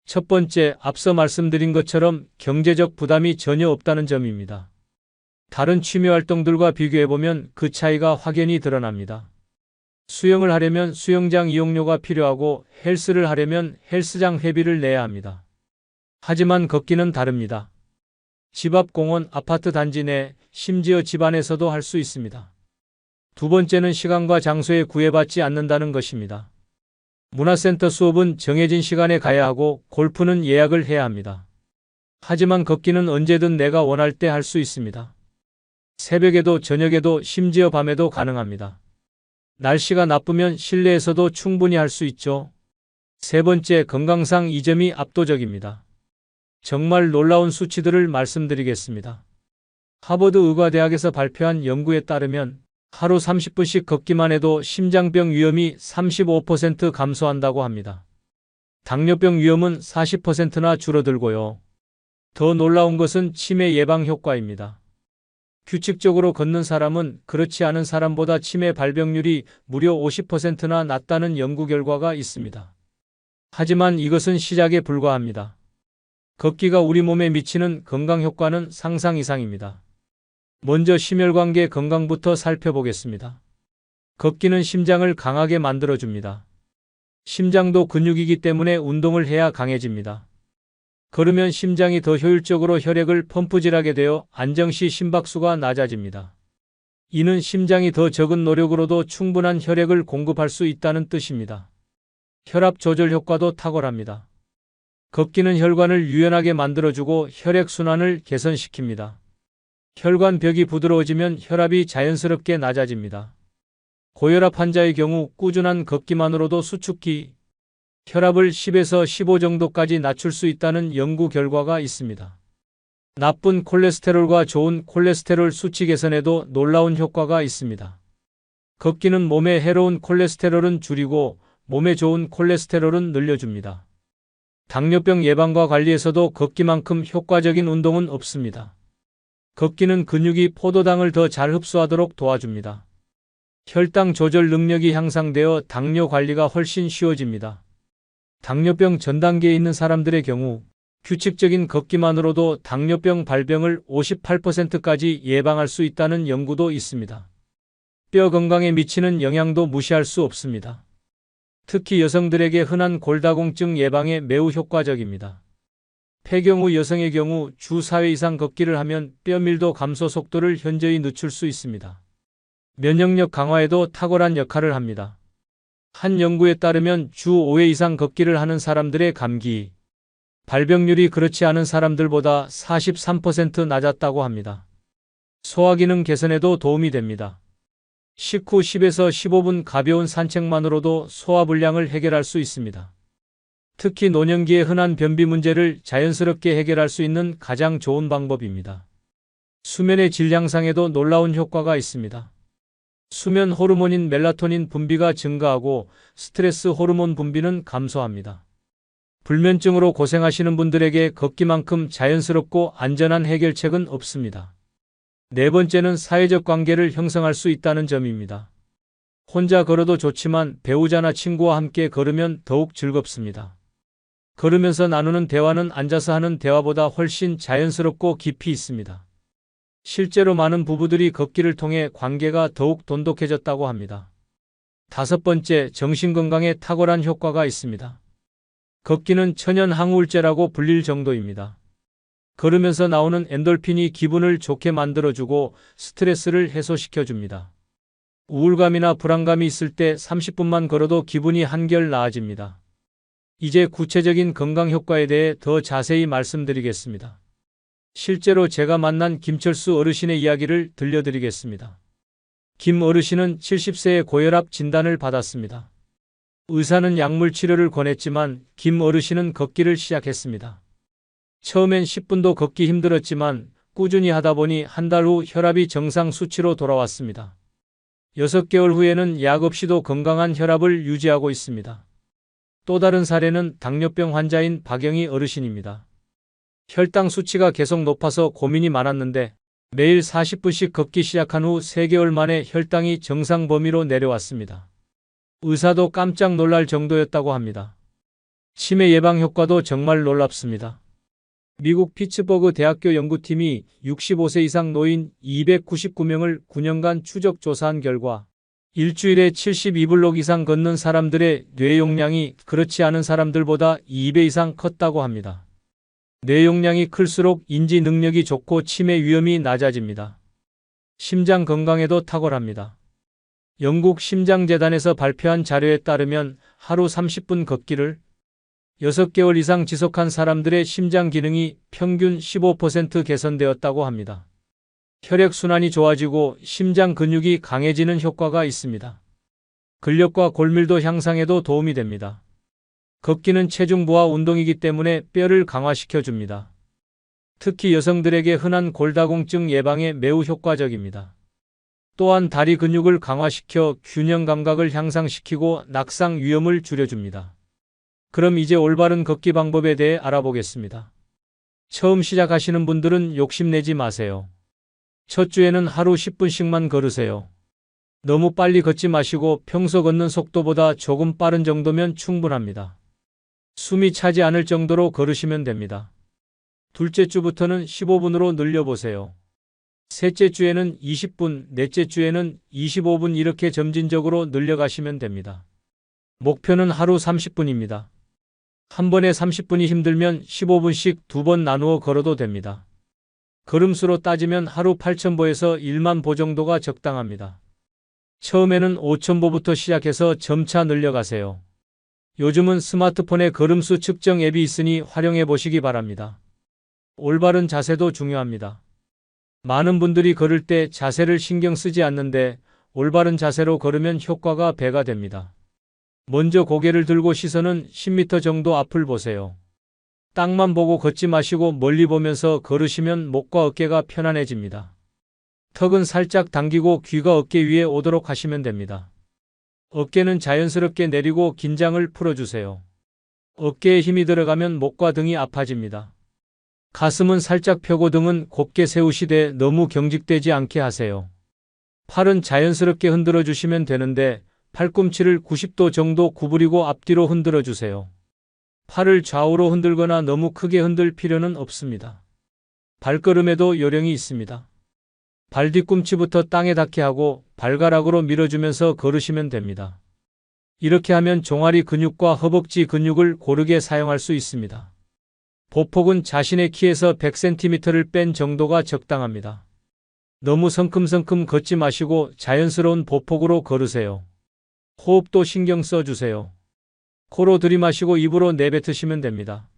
첫 번째, 앞서 말씀드린 것처럼 경제적 부담이 전혀 없다는 점입니다. 다른 취미 활동들과 비교해보면 그 차이가 확연히 드러납니다. 수영을 하려면 수영장 이용료가 필요하고 헬스를 하려면 헬스장 회비를 내야 합니다. 하지만 걷기는 다릅니다. 집 앞 공원, 아파트 단지 내, 심지어 집 안에서도 할 수 있습니다. 두 번째는 시간과 장소에 구애받지 않는다는 것입니다. 문화센터 수업은 정해진 시간에 가야 하고 골프는 예약을 해야 합니다. 하지만 걷기는 언제든 내가 원할 때 할 수 있습니다. 새벽에도 저녁에도 심지어 밤에도 가능합니다. 날씨가 나쁘면 실내에서도 충분히 할 수 있죠. 세 번째, 건강상 이 점이 압도적입니다. 정말 놀라운 수치들을 말씀드리겠습니다. 하버드 의과대학에서 발표한 연구에 따르면 하루 30분씩 걷기만 해도 심장병 위험이 35% 감소한다고 합니다. 당뇨병 위험은 40%나 줄어들고요. 더 놀라운 것은 치매 예방 효과입니다. 규칙적으로 걷는 사람은 그렇지 않은 사람보다 치매 발병률이 무려 50%나 낮다는 연구 결과가 있습니다. 하지만 이것은 시작에 불과합니다. 걷기가 우리 몸에 미치는 건강 효과는 상상 이상입니다. 먼저 심혈관계 건강부터 살펴보겠습니다. 걷기는 심장을 강하게 만들어줍니다. 심장도 근육이기 때문에 운동을 해야 강해집니다. 걸으면 심장이 더 효율적으로 혈액을 펌프질하게 되어 안정시 심박수가 낮아집니다. 이는 심장이 더 적은 노력으로도 충분한 혈액을 공급할 수 있다는 뜻입니다. 혈압 조절 효과도 탁월합니다. 걷기는 혈관을 유연하게 만들어주고 혈액순환을 개선시킵니다. 혈관벽이 부드러워지면 혈압이 자연스럽게 낮아집니다. 고혈압 환자의 경우 꾸준한 걷기만으로도 수축기, 혈압을 10에서 15 정도까지 낮출 수 있다는 연구 결과가 있습니다. 나쁜 콜레스테롤과 좋은 콜레스테롤 수치 개선에도 놀라운 효과가 있습니다. 걷기는 몸에 해로운 콜레스테롤은 줄이고 몸에 좋은 콜레스테롤은 늘려줍니다. 당뇨병 예방과 관리에서도 걷기만큼 효과적인 운동은 없습니다. 걷기는 근육이 포도당을 더 잘 흡수하도록 도와줍니다. 혈당 조절 능력이 향상되어 당뇨 관리가 훨씬 쉬워집니다. 당뇨병 전 단계에 있는 사람들의 경우 규칙적인 걷기만으로도 당뇨병 발병을 58%까지 예방할 수 있다는 연구도 있습니다. 뼈 건강에 미치는 영향도 무시할 수 없습니다. 특히 여성들에게 흔한 골다공증 예방에 매우 효과적입니다. 폐경후 여성의 경우 주 4회 이상 걷기를 하면 뼈밀도 감소 속도를 현저히 늦출 수 있습니다. 면역력 강화에도 탁월한 역할을 합니다. 한 연구에 따르면 주 5회 이상 걷기를 하는 사람들의 감기, 발병률이 그렇지 않은 사람들보다 43% 낮았다고 합니다. 소화기능 개선에도 도움이 됩니다. 식후 10에서 15분 가벼운 산책만으로도 소화불량을 해결할 수 있습니다. 특히 노년기의 흔한 변비 문제를 자연스럽게 해결할 수 있는 가장 좋은 방법입니다. 수면의 질 향상에도 놀라운 효과가 있습니다. 수면 호르몬인 멜라토닌 분비가 증가하고 스트레스 호르몬 분비는 감소합니다. 불면증으로 고생하시는 분들에게 걷기만큼 자연스럽고 안전한 해결책은 없습니다. 네 번째는 사회적 관계를 형성할 수 있다는 점입니다. 혼자 걸어도 좋지만 배우자나 친구와 함께 걸으면 더욱 즐겁습니다. 걸으면서 나누는 대화는 앉아서 하는 대화보다 훨씬 자연스럽고 깊이 있습니다. 실제로 많은 부부들이 걷기를 통해 관계가 더욱 돈독해졌다고 합니다. 다섯 번째, 정신건강에 탁월한 효과가 있습니다. 걷기는 천연 항우울제라고 불릴 정도입니다. 걸으면서 나오는 엔돌핀이 기분을 좋게 만들어주고 스트레스를 해소시켜줍니다. 우울감이나 불안감이 있을 때 30분만 걸어도 기분이 한결 나아집니다. 이제 구체적인 건강 효과에 대해 더 자세히 말씀드리겠습니다. 실제로 제가 만난 김철수 어르신의 이야기를 들려드리겠습니다. 김 어르신은 70세에 고혈압 진단을 받았습니다. 의사는 약물 치료를 권했지만 김 어르신은 걷기를 시작했습니다. 처음엔 10분도 걷기 힘들었지만 꾸준히 하다 보니 한 달 후 혈압이 정상 수치로 돌아왔습니다. 6개월 후에는 약 없이도 건강한 혈압을 유지하고 있습니다. 또 다른 사례는 당뇨병 환자인 박영희 어르신입니다. 혈당 수치가 계속 높아서 고민이 많았는데 매일 40분씩 걷기 시작한 후 3개월 만에 혈당이 정상 범위로 내려왔습니다. 의사도 깜짝 놀랄 정도였다고 합니다. 치매 예방 효과도 정말 놀랍습니다. 미국 피츠버그 대학교 연구팀이 65세 이상 노인 299명을 9년간 추적 조사한 결과 일주일에 72블록 이상 걷는 사람들의 뇌 용량이 그렇지 않은 사람들보다 2배 이상 컸다고 합니다. 뇌 용량이 클수록 인지 능력이 좋고 치매 위험이 낮아집니다. 심장 건강에도 탁월합니다. 영국 심장재단에서 발표한 자료에 따르면 하루 30분 걷기를 6개월 이상 지속한 사람들의 심장 기능이 평균 15% 개선되었다고 합니다. 혈액순환이 좋아지고 심장 근육이 강해지는 효과가 있습니다. 근력과 골밀도 향상에도 도움이 됩니다. 걷기는 체중 부하 운동이기 때문에 뼈를 강화시켜 줍니다. 특히 여성들에게 흔한 골다공증 예방에 매우 효과적입니다. 또한 다리 근육을 강화시켜 균형 감각을 향상시키고 낙상 위험을 줄여줍니다. 그럼 이제 올바른 걷기 방법에 대해 알아보겠습니다. 처음 시작하시는 분들은 욕심내지 마세요. 첫 주에는 하루 10분씩만 걸으세요. 너무 빨리 걷지 마시고 평소 걷는 속도보다 조금 빠른 정도면 충분합니다. 숨이 차지 않을 정도로 걸으시면 됩니다. 둘째 주부터는 15분으로 늘려보세요. 셋째 주에는 20분, 넷째 주에는 25분 이렇게 점진적으로 늘려가시면 됩니다. 목표는 하루 30분입니다. 한 번에 30분이 힘들면 15분씩 2번 나누어 걸어도 됩니다. 걸음수로 따지면 하루 8,000보에서 1만 보 정도가 적당합니다. 처음에는 5,000보부터 시작해서 점차 늘려가세요. 요즘은 스마트폰에 걸음수 측정 앱이 있으니 활용해 보시기 바랍니다. 올바른 자세도 중요합니다. 많은 분들이 걸을 때 자세를 신경 쓰지 않는데 올바른 자세로 걸으면 효과가 배가 됩니다. 먼저 고개를 들고 시선은 10m 정도 앞을 보세요. 땅만 보고 걷지 마시고 멀리 보면서 걸으시면 목과 어깨가 편안해집니다. 턱은 살짝 당기고 귀가 어깨 위에 오도록 하시면 됩니다. 어깨는 자연스럽게 내리고 긴장을 풀어주세요. 어깨에 힘이 들어가면 목과 등이 아파집니다. 가슴은 살짝 펴고 등은 곱게 세우시되 너무 경직되지 않게 하세요. 팔은 자연스럽게 흔들어 주시면 되는데 팔꿈치를 90도 정도 구부리고 앞뒤로 흔들어 주세요. 팔을 좌우로 흔들거나 너무 크게 흔들 필요는 없습니다. 발걸음에도 요령이 있습니다. 발 뒤꿈치부터 땅에 닿게 하고 발가락으로 밀어주면서 걸으시면 됩니다. 이렇게 하면 종아리 근육과 허벅지 근육을 고르게 사용할 수 있습니다. 보폭은 자신의 키에서 100cm를 뺀 정도가 적당합니다. 너무 성큼성큼 걷지 마시고 자연스러운 보폭으로 걸으세요. 호흡도 신경 써주세요. 코로 들이마시고 입으로 내뱉으시면 됩니다.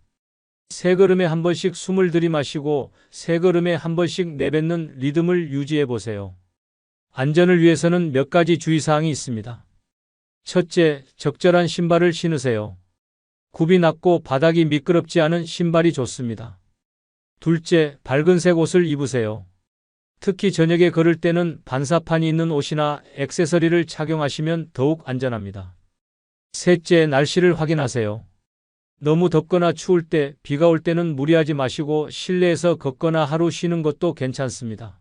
세 걸음에 한 번씩 숨을 들이마시고 세 걸음에 한 번씩 내뱉는 리듬을 유지해 보세요. 안전을 위해서는 몇 가지 주의사항이 있습니다. 첫째, 적절한 신발을 신으세요. 굽이 낮고 바닥이 미끄럽지 않은 신발이 좋습니다. 둘째, 밝은색 옷을 입으세요. 특히 저녁에 걸을 때는 반사판이 있는 옷이나 액세서리를 착용하시면 더욱 안전합니다. 셋째, 날씨를 확인하세요. 너무 덥거나 추울 때, 비가 올 때는 무리하지 마시고 실내에서 걷거나 하루 쉬는 것도 괜찮습니다.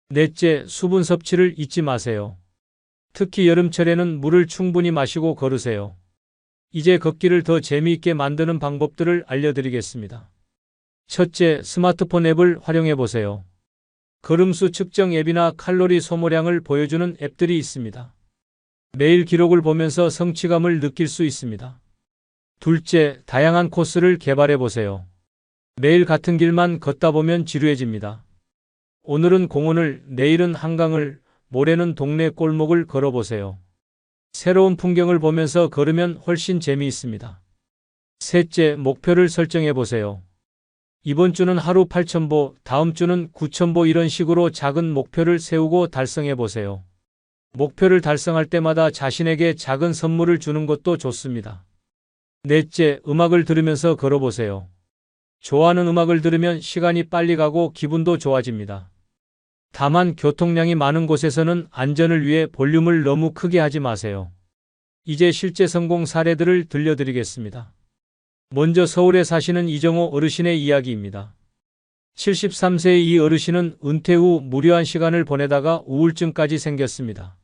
넷째, 수분 섭취를 잊지 마세요. 특히 여름철에는 물을 충분히 마시고 걸으세요. 이제 걷기를 더 재미있게 만드는 방법들을 알려드리겠습니다. 첫째, 스마트폰 앱을 활용해 보세요. 걸음수 측정 앱이나 칼로리 소모량을 보여주는 앱들이 있습니다. 매일 기록을 보면서 성취감을 느낄 수 있습니다. 둘째, 다양한 코스를 개발해 보세요. 매일 같은 길만 걷다 보면 지루해집니다. 오늘은 공원을, 내일은 한강을, 모레는 동네 골목을 걸어보세요. 새로운 풍경을 보면서 걸으면 훨씬 재미있습니다. 셋째, 목표를 설정해 보세요. 이번 주는 하루 8,000보, 다음 주는 9,000보 이런 식으로 작은 목표를 세우고 달성해 보세요. 목표를 달성할 때마다 자신에게 작은 선물을 주는 것도 좋습니다. 넷째, 음악을 들으면서 걸어보세요. 좋아하는 음악을 들으면 시간이 빨리 가고 기분도 좋아집니다. 다만 교통량이 많은 곳에서는 안전을 위해 볼륨을 너무 크게 하지 마세요. 이제 실제 성공 사례들을 들려드리겠습니다. 먼저 서울에 사시는 이정호 어르신의 이야기입니다. 73세의 이 어르신은 은퇴 후 무료한 시간을 보내다가 우울증까지 생겼습니다.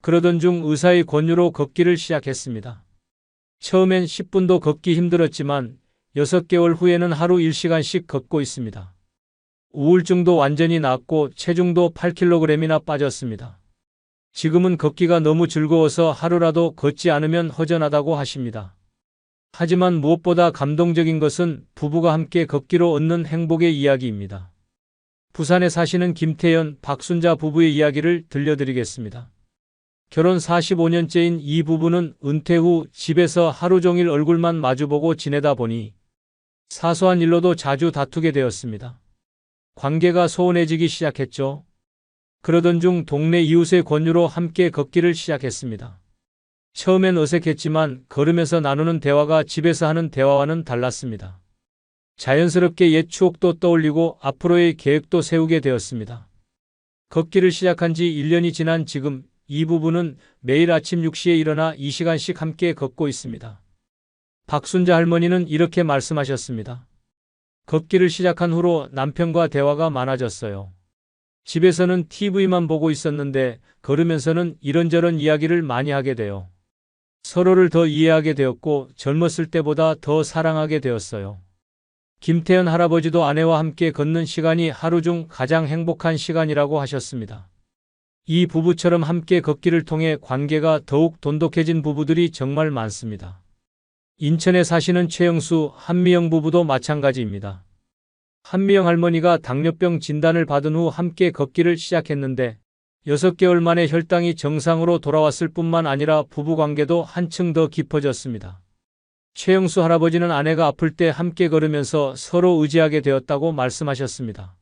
그러던 중 의사의 권유로 걷기를 시작했습니다. 처음엔 10분도 걷기 힘들었지만 6개월 후에는 하루 1시간씩 걷고 있습니다. 우울증도 완전히 나았고 체중도 8kg이나 빠졌습니다. 지금은 걷기가 너무 즐거워서 하루라도 걷지 않으면 허전하다고 하십니다. 하지만 무엇보다 감동적인 것은 부부가 함께 걷기로 얻는 행복의 이야기입니다. 부산에 사시는 김태연, 박순자 부부의 이야기를 들려드리겠습니다. 결혼 45년째인 이 부부는 은퇴 후 집에서 하루 종일 얼굴만 마주보고 지내다 보니 사소한 일로도 자주 다투게 되었습니다. 관계가 소원해지기 시작했죠. 그러던 중 동네 이웃의 권유로 함께 걷기를 시작했습니다. 처음엔 어색했지만 걸으면서 나누는 대화가 집에서 하는 대화와는 달랐습니다. 자연스럽게 옛 추억도 떠올리고 앞으로의 계획도 세우게 되었습니다. 걷기를 시작한 지 1년이 지난 지금 이 부부는 매일 아침 6시에 일어나 2시간씩 함께 걷고 있습니다. 박순자 할머니는 이렇게 말씀하셨습니다. 걷기를 시작한 후로 남편과 대화가 많아졌어요. 집에서는 TV만 보고 있었는데 걸으면서는 이런저런 이야기를 많이 하게 돼요. 서로를 더 이해하게 되었고 젊었을 때보다 더 사랑하게 되었어요. 김태현 할아버지도 아내와 함께 걷는 시간이 하루 중 가장 행복한 시간이라고 하셨습니다. 이 부부처럼 함께 걷기를 통해 관계가 더욱 돈독해진 부부들이 정말 많습니다. 인천에 사시는 최영수, 한미영 부부도 마찬가지입니다. 한미영 할머니가 당뇨병 진단을 받은 후 함께 걷기를 시작했는데 6개월 만에 혈당이 정상으로 돌아왔을 뿐만 아니라 부부관계도 한층 더 깊어졌습니다. 최영수 할아버지는 아내가 아플 때 함께 걸으면서 서로 의지하게 되었다고 말씀하셨습니다.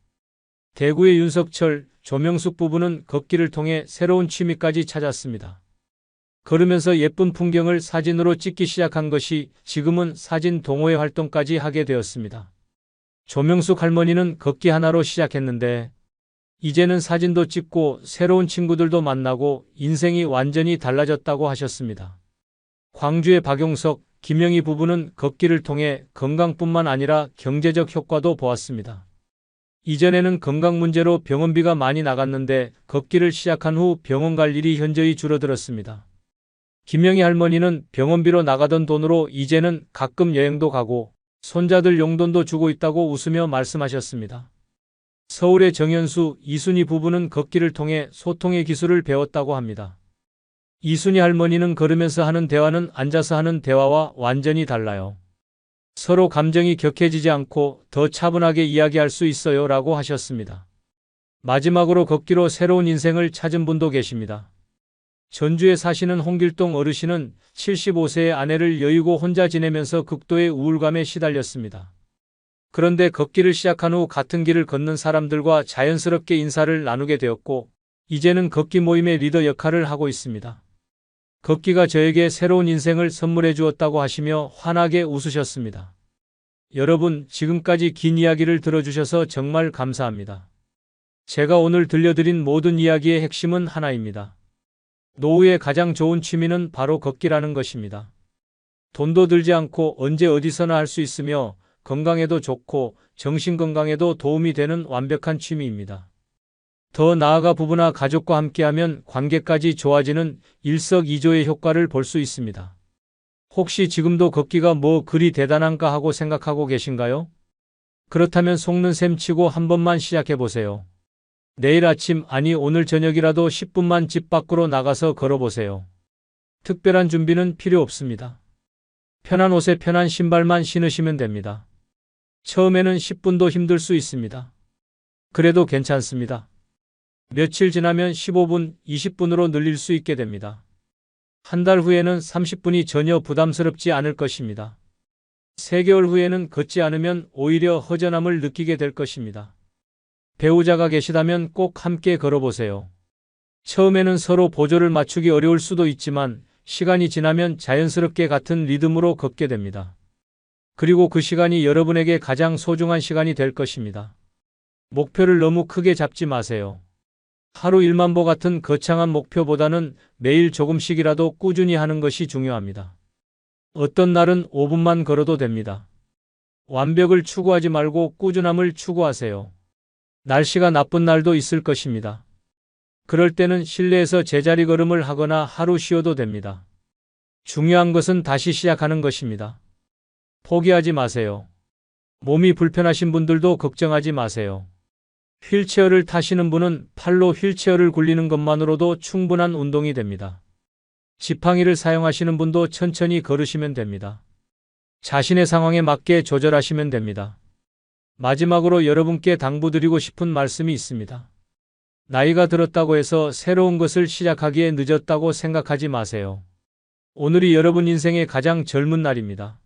대구의 윤석철, 조명숙 부부는 걷기를 통해 새로운 취미까지 찾았습니다. 걸으면서 예쁜 풍경을 사진으로 찍기 시작한 것이 지금은 사진 동호회 활동까지 하게 되었습니다. 조명숙 할머니는 걷기 하나로 시작했는데 이제는 사진도 찍고 새로운 친구들도 만나고 인생이 완전히 달라졌다고 하셨습니다. 광주의 박용석, 김영희 부부는 걷기를 통해 건강뿐만 아니라 경제적 효과도 보았습니다. 이전에는 건강 문제로 병원비가 많이 나갔는데 걷기를 시작한 후 병원 갈 일이 현저히 줄어들었습니다. 김영희 할머니는 병원비로 나가던 돈으로 이제는 가끔 여행도 가고 손자들 용돈도 주고 있다고 웃으며 말씀하셨습니다. 서울의 정현수, 이순희 부부는 걷기를 통해 소통의 기술을 배웠다고 합니다. 이순희 할머니는 걸으면서 하는 대화는 앉아서 하는 대화와 완전히 달라요. 서로 감정이 격해지지 않고 더 차분하게 이야기할 수 있어요 라고 하셨습니다. 마지막으로 걷기로 새로운 인생을 찾은 분도 계십니다. 전주에 사시는 홍길동 어르신은 75세의 아내를 여의고 혼자 지내면서 극도의 우울감에 시달렸습니다. 그런데 걷기를 시작한 후 같은 길을 걷는 사람들과 자연스럽게 인사를 나누게 되었고, 이제는 걷기 모임의 리더 역할을 하고 있습니다. 걷기가 저에게 새로운 인생을 선물해 주었다고 하시며 환하게 웃으셨습니다. 여러분, 지금까지 긴 이야기를 들어주셔서 정말 감사합니다. 제가 오늘 들려드린 모든 이야기의 핵심은 하나입니다. 노후의 가장 좋은 취미는 바로 걷기라는 것입니다. 돈도 들지 않고 언제 어디서나 할 수 있으며 건강에도 좋고 정신 건강에도 도움이 되는 완벽한 취미입니다. 더 나아가 부부나 가족과 함께하면 관계까지 좋아지는 일석이조의 효과를 볼 수 있습니다. 혹시 지금도 걷기가 뭐 그리 대단한가 하고 생각하고 계신가요? 그렇다면 속는 셈 치고 한 번만 시작해 보세요. 내일 아침, 아니 오늘 저녁이라도 10분만 집 밖으로 나가서 걸어보세요. 특별한 준비는 필요 없습니다. 편한 옷에 편한 신발만 신으시면 됩니다. 처음에는 10분도 힘들 수 있습니다. 그래도 괜찮습니다. 며칠 지나면 15분, 20분으로 늘릴 수 있게 됩니다. 한 달 후에는 30분이 전혀 부담스럽지 않을 것입니다. 3개월 후에는 걷지 않으면 오히려 허전함을 느끼게 될 것입니다. 배우자가 계시다면 꼭 함께 걸어보세요. 처음에는 서로 보조를 맞추기 어려울 수도 있지만 시간이 지나면 자연스럽게 같은 리듬으로 걷게 됩니다. 그리고 그 시간이 여러분에게 가장 소중한 시간이 될 것입니다. 목표를 너무 크게 잡지 마세요. 하루 1만 보 같은 거창한 목표보다는 매일 조금씩이라도 꾸준히 하는 것이 중요합니다. 어떤 날은 5분만 걸어도 됩니다. 완벽을 추구하지 말고 꾸준함을 추구하세요. 날씨가 나쁜 날도 있을 것입니다. 그럴 때는 실내에서 제자리 걸음을 하거나 하루 쉬어도 됩니다. 중요한 것은 다시 시작하는 것입니다. 포기하지 마세요. 몸이 불편하신 분들도 걱정하지 마세요. 휠체어를 타시는 분은 팔로 휠체어를 굴리는 것만으로도 충분한 운동이 됩니다. 지팡이를 사용하시는 분도 천천히 걸으시면 됩니다. 자신의 상황에 맞게 조절하시면 됩니다. 마지막으로 여러분께 당부드리고 싶은 말씀이 있습니다. 나이가 들었다고 해서 새로운 것을 시작하기에 늦었다고 생각하지 마세요. 오늘이 여러분 인생의 가장 젊은 날입니다.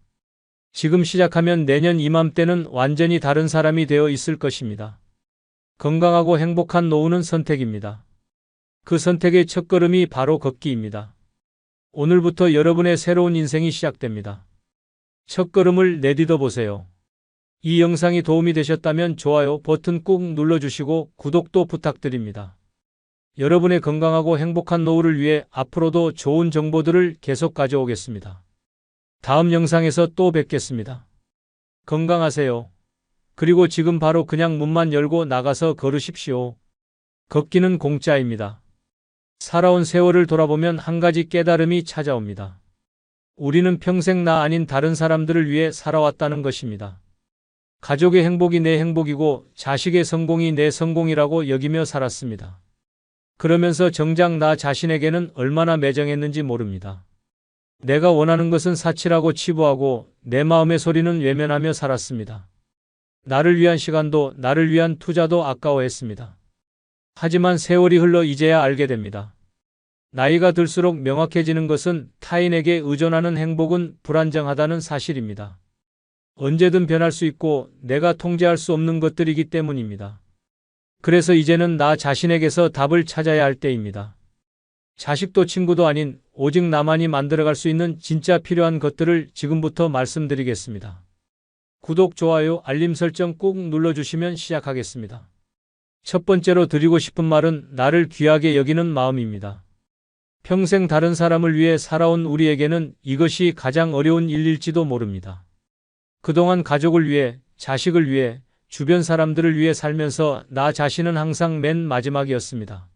지금 시작하면 내년 이맘때는 완전히 다른 사람이 되어 있을 것입니다. 건강하고 행복한 노후는 선택입니다. 그 선택의 첫걸음이 바로 걷기입니다. 오늘부터 여러분의 새로운 인생이 시작됩니다. 첫걸음을 내딛어 보세요. 이 영상이 도움이 되셨다면 좋아요 버튼 꾹 눌러주시고 구독도 부탁드립니다. 여러분의 건강하고 행복한 노후를 위해 앞으로도 좋은 정보들을 계속 가져오겠습니다. 다음 영상에서 또 뵙겠습니다. 건강하세요. 그리고 지금 바로 그냥 문만 열고 나가서 걸으십시오. 걷기는 공짜입니다. 살아온 세월을 돌아보면 한 가지 깨달음이 찾아옵니다. 우리는 평생 나 아닌 다른 사람들을 위해 살아왔다는 것입니다. 가족의 행복이 내 행복이고 자식의 성공이 내 성공이라고 여기며 살았습니다. 그러면서 정작 나 자신에게는 얼마나 매정했는지 모릅니다. 내가 원하는 것은 사치라고 치부하고 내 마음의 소리는 외면하며 살았습니다. 나를 위한 시간도 나를 위한 투자도 아까워했습니다. 하지만 세월이 흘러 이제야 알게 됩니다. 나이가 들수록 명확해지는 것은 타인에게 의존하는 행복은 불안정하다는 사실입니다. 언제든 변할 수 있고 내가 통제할 수 없는 것들이기 때문입니다. 그래서 이제는 나 자신에게서 답을 찾아야 할 때입니다. 자식도 친구도 아닌 오직 나만이 만들어갈 수 있는 진짜 필요한 것들을 지금부터 말씀드리겠습니다. 구독, 좋아요, 알림 설정 꾹 눌러주시면 시작하겠습니다. 첫 번째로 드리고 싶은 말은 나를 귀하게 여기는 마음입니다. 평생 다른 사람을 위해 살아온 우리에게는 이것이 가장 어려운 일일지도 모릅니다. 그동안 가족을 위해, 자식을 위해, 주변 사람들을 위해 살면서 나 자신은 항상 맨 마지막이었습니다.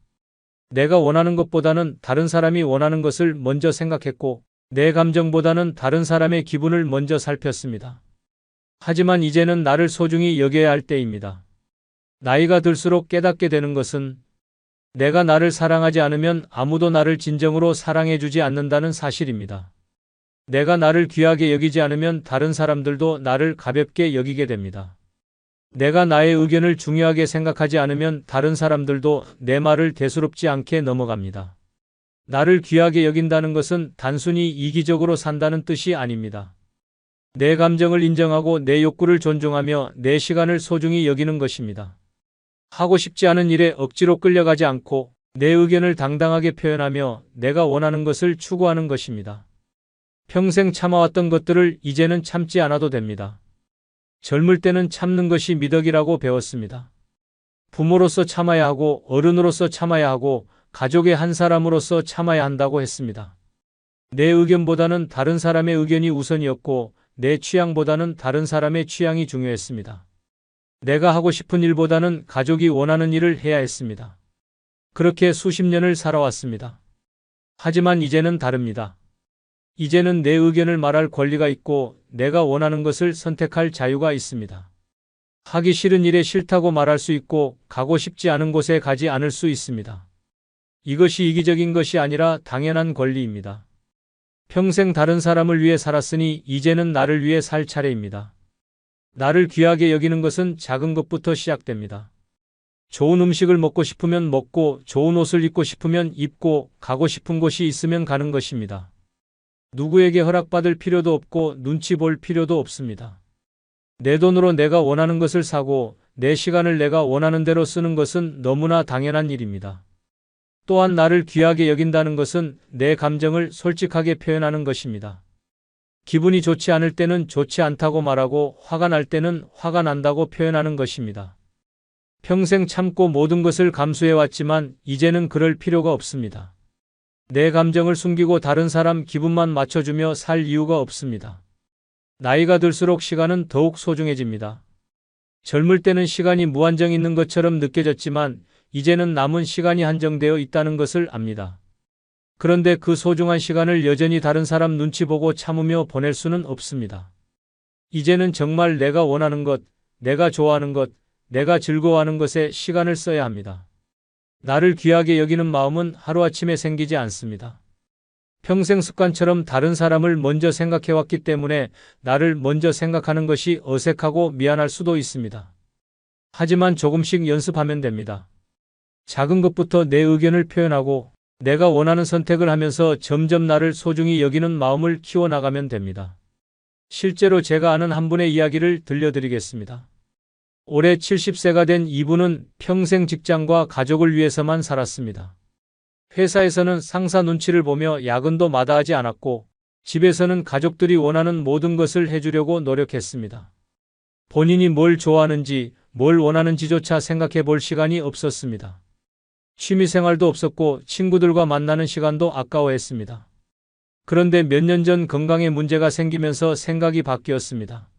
내가 원하는 것보다는 다른 사람이 원하는 것을 먼저 생각했고 내 감정보다는 다른 사람의 기분을 먼저 살폈습니다. 하지만 이제는 나를 소중히 여겨야 할 때입니다. 나이가 들수록 깨닫게 되는 것은 내가 나를 사랑하지 않으면 아무도 나를 진정으로 사랑해주지 않는다는 사실입니다. 내가 나를 귀하게 여기지 않으면 다른 사람들도 나를 가볍게 여기게 됩니다. 내가 나의 의견을 중요하게 생각하지 않으면 다른 사람들도 내 말을 대수롭지 않게 넘어갑니다. 나를 귀하게 여긴다는 것은 단순히 이기적으로 산다는 뜻이 아닙니다. 내 감정을 인정하고 내 욕구를 존중하며 내 시간을 소중히 여기는 것입니다. 하고 싶지 않은 일에 억지로 끌려가지 않고 내 의견을 당당하게 표현하며 내가 원하는 것을 추구하는 것입니다. 평생 참아왔던 것들을 이제는 참지 않아도 됩니다. 젊을 때는 참는 것이 미덕이라고 배웠습니다. 부모로서 참아야 하고 어른으로서 참아야 하고 가족의 한 사람으로서 참아야 한다고 했습니다. 내 의견보다는 다른 사람의 의견이 우선이었고 내 취향보다는 다른 사람의 취향이 중요했습니다. 내가 하고 싶은 일보다는 가족이 원하는 일을 해야 했습니다. 그렇게 수십 년을 살아왔습니다. 하지만 이제는 다릅니다. 이제는 내 의견을 말할 권리가 있고 내가 원하는 것을 선택할 자유가 있습니다. 하기 싫은 일에 싫다고 말할 수 있고 가고 싶지 않은 곳에 가지 않을 수 있습니다. 이것이 이기적인 것이 아니라 당연한 권리입니다. 평생 다른 사람을 위해 살았으니 이제는 나를 위해 살 차례입니다. 나를 귀하게 여기는 것은 작은 것부터 시작됩니다. 좋은 음식을 먹고 싶으면 먹고 좋은 옷을 입고 싶으면 입고 가고 싶은 곳이 있으면 가는 것입니다. 누구에게 허락받을 필요도 없고 눈치 볼 필요도 없습니다. 내 돈으로 내가 원하는 것을 사고 내 시간을 내가 원하는 대로 쓰는 것은 너무나 당연한 일입니다. 또한 나를 귀하게 여긴다는 것은 내 감정을 솔직하게 표현하는 것입니다. 기분이 좋지 않을 때는 좋지 않다고 말하고 화가 날 때는 화가 난다고 표현하는 것입니다. 평생 참고 모든 것을 감수해왔지만 이제는 그럴 필요가 없습니다. 내 감정을 숨기고 다른 사람 기분만 맞춰주며 살 이유가 없습니다. 나이가 들수록 시간은 더욱 소중해집니다. 젊을 때는 시간이 무한정 있는 것처럼 느껴졌지만 이제는 남은 시간이 한정되어 있다는 것을 압니다. 그런데 그 소중한 시간을 여전히 다른 사람 눈치 보고 참으며 보낼 수는 없습니다. 이제는 정말 내가 원하는 것, 내가 좋아하는 것, 내가 즐거워하는 것에 시간을 써야 합니다. 나를 귀하게 여기는 마음은 하루아침에 생기지 않습니다. 평생 습관처럼 다른 사람을 먼저 생각해왔기 때문에 나를 먼저 생각하는 것이 어색하고 미안할 수도 있습니다. 하지만 조금씩 연습하면 됩니다. 작은 것부터 내 의견을 표현하고 내가 원하는 선택을 하면서 점점 나를 소중히 여기는 마음을 키워나가면 됩니다. 실제로 제가 아는 한 분의 이야기를 들려드리겠습니다. 올해 70세가 된 이분은 평생 직장과 가족을 위해서만 살았습니다. 회사에서는 상사 눈치를 보며 야근도 마다하지 않았고 집에서는 가족들이 원하는 모든 것을 해주려고 노력했습니다. 본인이 뭘 좋아하는지 뭘 원하는지조차 생각해 볼 시간이 없었습니다. 취미생활도 없었고 친구들과 만나는 시간도 아까워했습니다. 그런데 몇 년 전 건강에 문제가 생기면서 생각이 바뀌었습니다.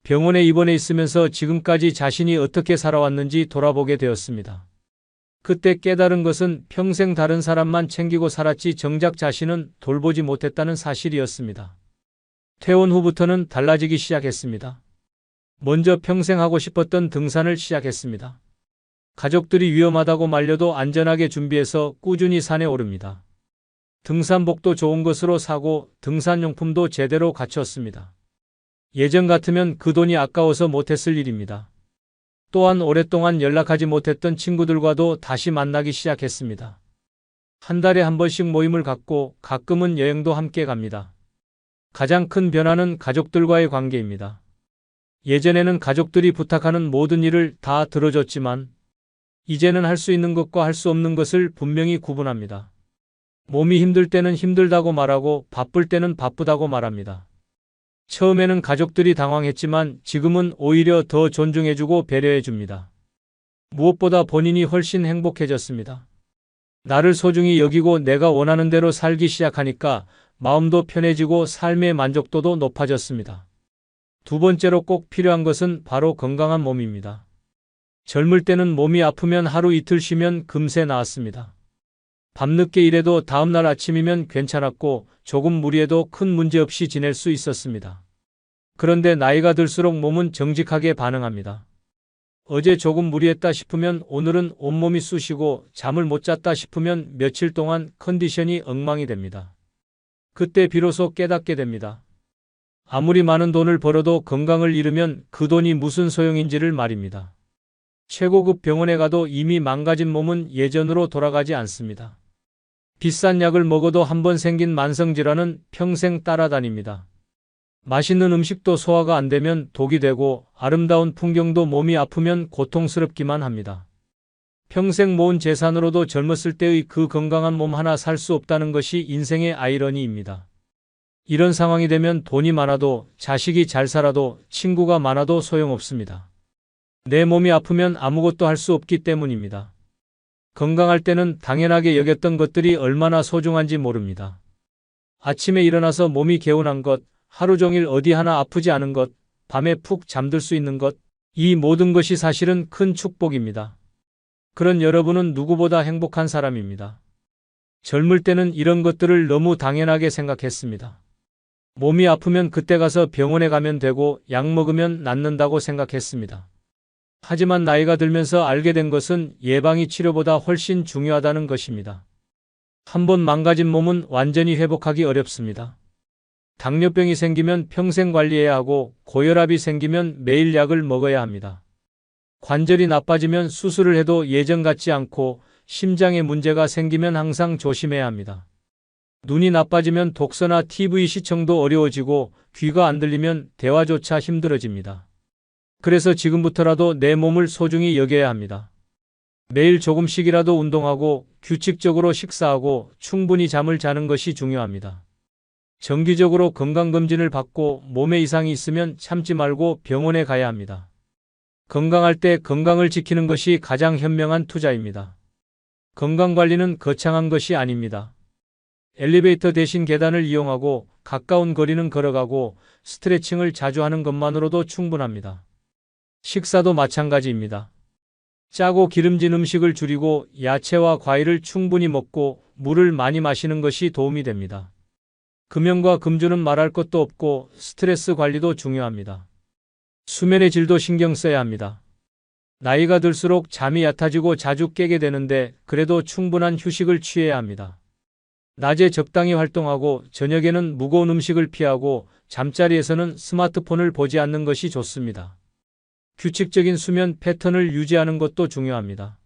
병원에 입원해 있으면서 지금까지 자신이 어떻게 살아왔는지 돌아보게 되었습니다. 그때 깨달은 것은 평생 다른 사람만 챙기고 살았지 정작 자신은 돌보지 못했다는 사실이었습니다. 퇴원 후부터는 달라지기 시작했습니다. 먼저 평생 하고 싶었던 등산을 시작했습니다. 가족들이 위험하다고 말려도 안전하게 준비해서 꾸준히 산에 오릅니다. 등산복도 좋은 것으로 사고 등산용품도 제대로 갖췄습니다. 예전 같으면 그 돈이 아까워서 못했을 일입니다. 또한 오랫동안 연락하지 못했던 친구들과도 다시 만나기 시작했습니다. 한 달에 한 번씩 모임을 갖고 가끔은 여행도 함께 갑니다. 가장 큰 변화는 가족들과의 관계입니다. 예전에는 가족들이 부탁하는 모든 일을 다 들어줬지만 이제는 할 수 있는 것과 할 수 없는 것을 분명히 구분합니다. 몸이 힘들 때는 힘들다고 말하고 바쁠 때는 바쁘다고 말합니다. 처음에는 가족들이 당황했지만 지금은 오히려 더 존중해주고 배려해줍니다. 무엇보다 본인이 훨씬 행복해졌습니다. 나를 소중히 여기고 내가 원하는 대로 살기 시작하니까 마음도 편해지고 삶의 만족도도 높아졌습니다. 두 번째로 꼭 필요한 것은 바로 건강한 몸입니다. 젊을 때는 몸이 아프면 하루 이틀 쉬면 금세 나았습니다. 밤늦게 일해도 다음날 아침이면 괜찮았고 조금 무리해도 큰 문제 없이 지낼 수 있었습니다. 그런데 나이가 들수록 몸은 정직하게 반응합니다. 어제 조금 무리했다 싶으면 오늘은 온몸이 쑤시고 잠을 못 잤다 싶으면 며칠 동안 컨디션이 엉망이 됩니다. 그때 비로소 깨닫게 됩니다. 아무리 많은 돈을 벌어도 건강을 잃으면 그 돈이 무슨 소용인지를 말입니다. 최고급 병원에 가도 이미 망가진 몸은 예전으로 돌아가지 않습니다. 비싼 약을 먹어도 한번 생긴 만성질환은 평생 따라다닙니다. 맛있는 음식도 소화가 안 되면 독이 되고 아름다운 풍경도 몸이 아프면 고통스럽기만 합니다. 평생 모은 재산으로도 젊었을 때의 그 건강한 몸 하나 살 수 없다는 것이 인생의 아이러니입니다. 이런 상황이 되면 돈이 많아도 자식이 잘 살아도 친구가 많아도 소용없습니다. 내 몸이 아프면 아무것도 할 수 없기 때문입니다. 건강할 때는 당연하게 여겼던 것들이 얼마나 소중한지 모릅니다. 아침에 일어나서 몸이 개운한 것, 하루 종일 어디 하나 아프지 않은 것, 밤에 푹 잠들 수 있는 것, 이 모든 것이 사실은 큰 축복입니다. 그런 여러분은 누구보다 행복한 사람입니다. 젊을 때는 이런 것들을 너무 당연하게 생각했습니다. 몸이 아프면 그때 가서 병원에 가면 되고 약 먹으면 낫는다고 생각했습니다. 하지만 나이가 들면서 알게 된 것은 예방이 치료보다 훨씬 중요하다는 것입니다. 한번 망가진 몸은 완전히 회복하기 어렵습니다. 당뇨병이 생기면 평생 관리해야 하고 고혈압이 생기면 매일 약을 먹어야 합니다. 관절이 나빠지면 수술을 해도 예전 같지 않고 심장에 문제가 생기면 항상 조심해야 합니다. 눈이 나빠지면 독서나 TV 시청도 어려워지고 귀가 안 들리면 대화조차 힘들어집니다. 그래서 지금부터라도 내 몸을 소중히 여겨야 합니다. 매일 조금씩이라도 운동하고 규칙적으로 식사하고 충분히 잠을 자는 것이 중요합니다. 정기적으로 건강검진을 받고 몸에 이상이 있으면 참지 말고 병원에 가야 합니다. 건강할 때 건강을 지키는 것이 가장 현명한 투자입니다. 건강관리는 거창한 것이 아닙니다. 엘리베이터 대신 계단을 이용하고 가까운 거리는 걸어가고 스트레칭을 자주 하는 것만으로도 충분합니다. 식사도 마찬가지입니다. 짜고 기름진 음식을 줄이고 야채와 과일을 충분히 먹고 물을 많이 마시는 것이 도움이 됩니다. 금연과 금주는 말할 것도 없고 스트레스 관리도 중요합니다. 수면의 질도 신경 써야 합니다. 나이가 들수록 잠이 얕아지고 자주 깨게 되는데 그래도 충분한 휴식을 취해야 합니다. 낮에 적당히 활동하고 저녁에는 무거운 음식을 피하고 잠자리에서는 스마트폰을 보지 않는 것이 좋습니다. 규칙적인 수면 패턴을 유지하는 것도 중요합니다.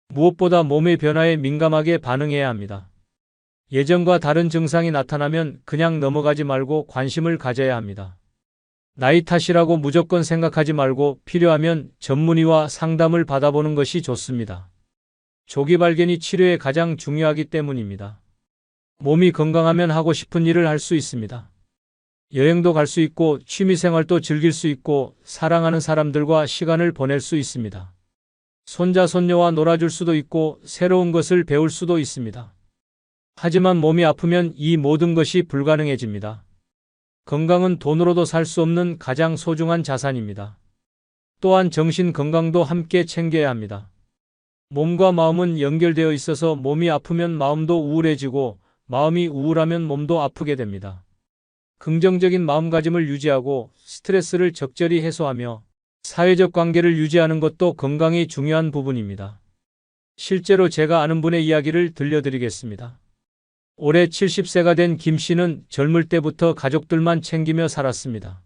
무엇보다 몸의 변화에 민감하게 반응해야 합니다. 예전과 다른 증상이 나타나면 그냥 넘어가지 말고 관심을 가져야 합니다. 나이 탓이라고 무조건 생각하지 말고 필요하면 전문의와 상담을 받아보는 것이 좋습니다. 조기 발견이 치료에 가장 중요하기 때문입니다. 몸이 건강하면 하고 싶은 일을 할 수 있습니다. 여행도 갈 수 있고 취미생활도 즐길 수 있고 사랑하는 사람들과 시간을 보낼 수 있습니다. 손자 손녀와 놀아줄 수도 있고 새로운 것을 배울 수도 있습니다. 하지만 몸이 아프면 이 모든 것이 불가능해집니다. 건강은 돈으로도 살 수 없는 가장 소중한 자산입니다. 또한 정신 건강도 함께 챙겨야 합니다. 몸과 마음은 연결되어 있어서 몸이 아프면 마음도 우울해지고 마음이 우울하면 몸도 아프게 됩니다. 긍정적인 마음가짐을 유지하고 스트레스를 적절히 해소하며 사회적 관계를 유지하는 것도 건강의 중요한 부분입니다. 실제로 제가 아는 분의 이야기를 들려드리겠습니다. 올해 70세가 된 김 씨는 젊을 때부터 가족들만 챙기며 살았습니다.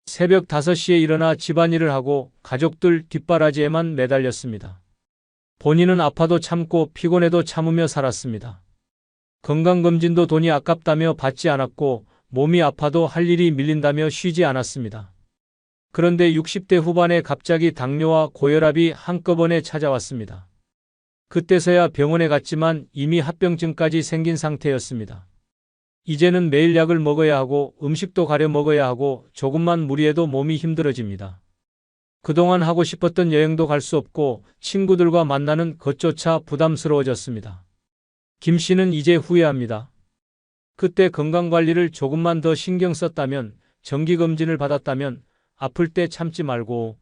새벽 5시에 일어나 집안일을 하고 가족들 뒷바라지에만 매달렸습니다. 본인은 아파도 참고 피곤해도 참으며 살았습니다. 건강검진도 돈이 아깝다며 받지 않았고 몸이 아파도 할 일이 밀린다며 쉬지 않았습니다. 그런데 60대 후반에 갑자기 당뇨와 고혈압이 한꺼번에 찾아왔습니다. 그때서야 병원에 갔지만 이미 합병증까지 생긴 상태였습니다. 이제는 매일 약을 먹어야 하고 음식도 가려 먹어야 하고 조금만 무리해도 몸이 힘들어집니다. 그동안 하고 싶었던 여행도 갈 수 없고 친구들과 만나는 것조차 부담스러워졌습니다. 김 씨는 이제 후회합니다. 그때 건강관리를 조금만 더 신경 썼다면, 정기검진을 받았다면, 아플 때 참지 말고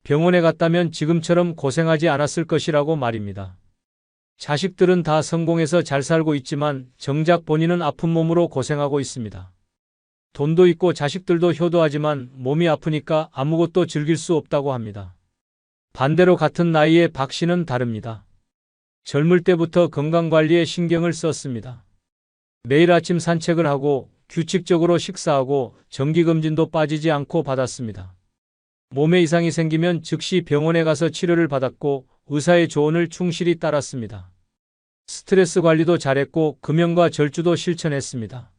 병원에 갔다면 지금처럼 고생하지 않았을 것이라고 말입니다. 자식들은 다 성공해서 잘 살고 있지만 정작 본인은 아픈 몸으로 고생하고 있습니다. 돈도 있고 자식들도 효도하지만 몸이 아프니까 아무것도 즐길 수 없다고 합니다. 반대로 같은 나이의 박 씨는 다릅니다. 젊을 때부터 건강관리에 신경을 썼습니다. 매일 아침 산책을 하고 규칙적으로 식사하고 정기검진도 빠지지 않고 받았습니다. 몸에 이상이 생기면 즉시 병원에 가서 치료를 받았고 의사의 조언을 충실히 따랐습니다. 스트레스 관리도 잘했고 금연과 절주도 실천했습니다.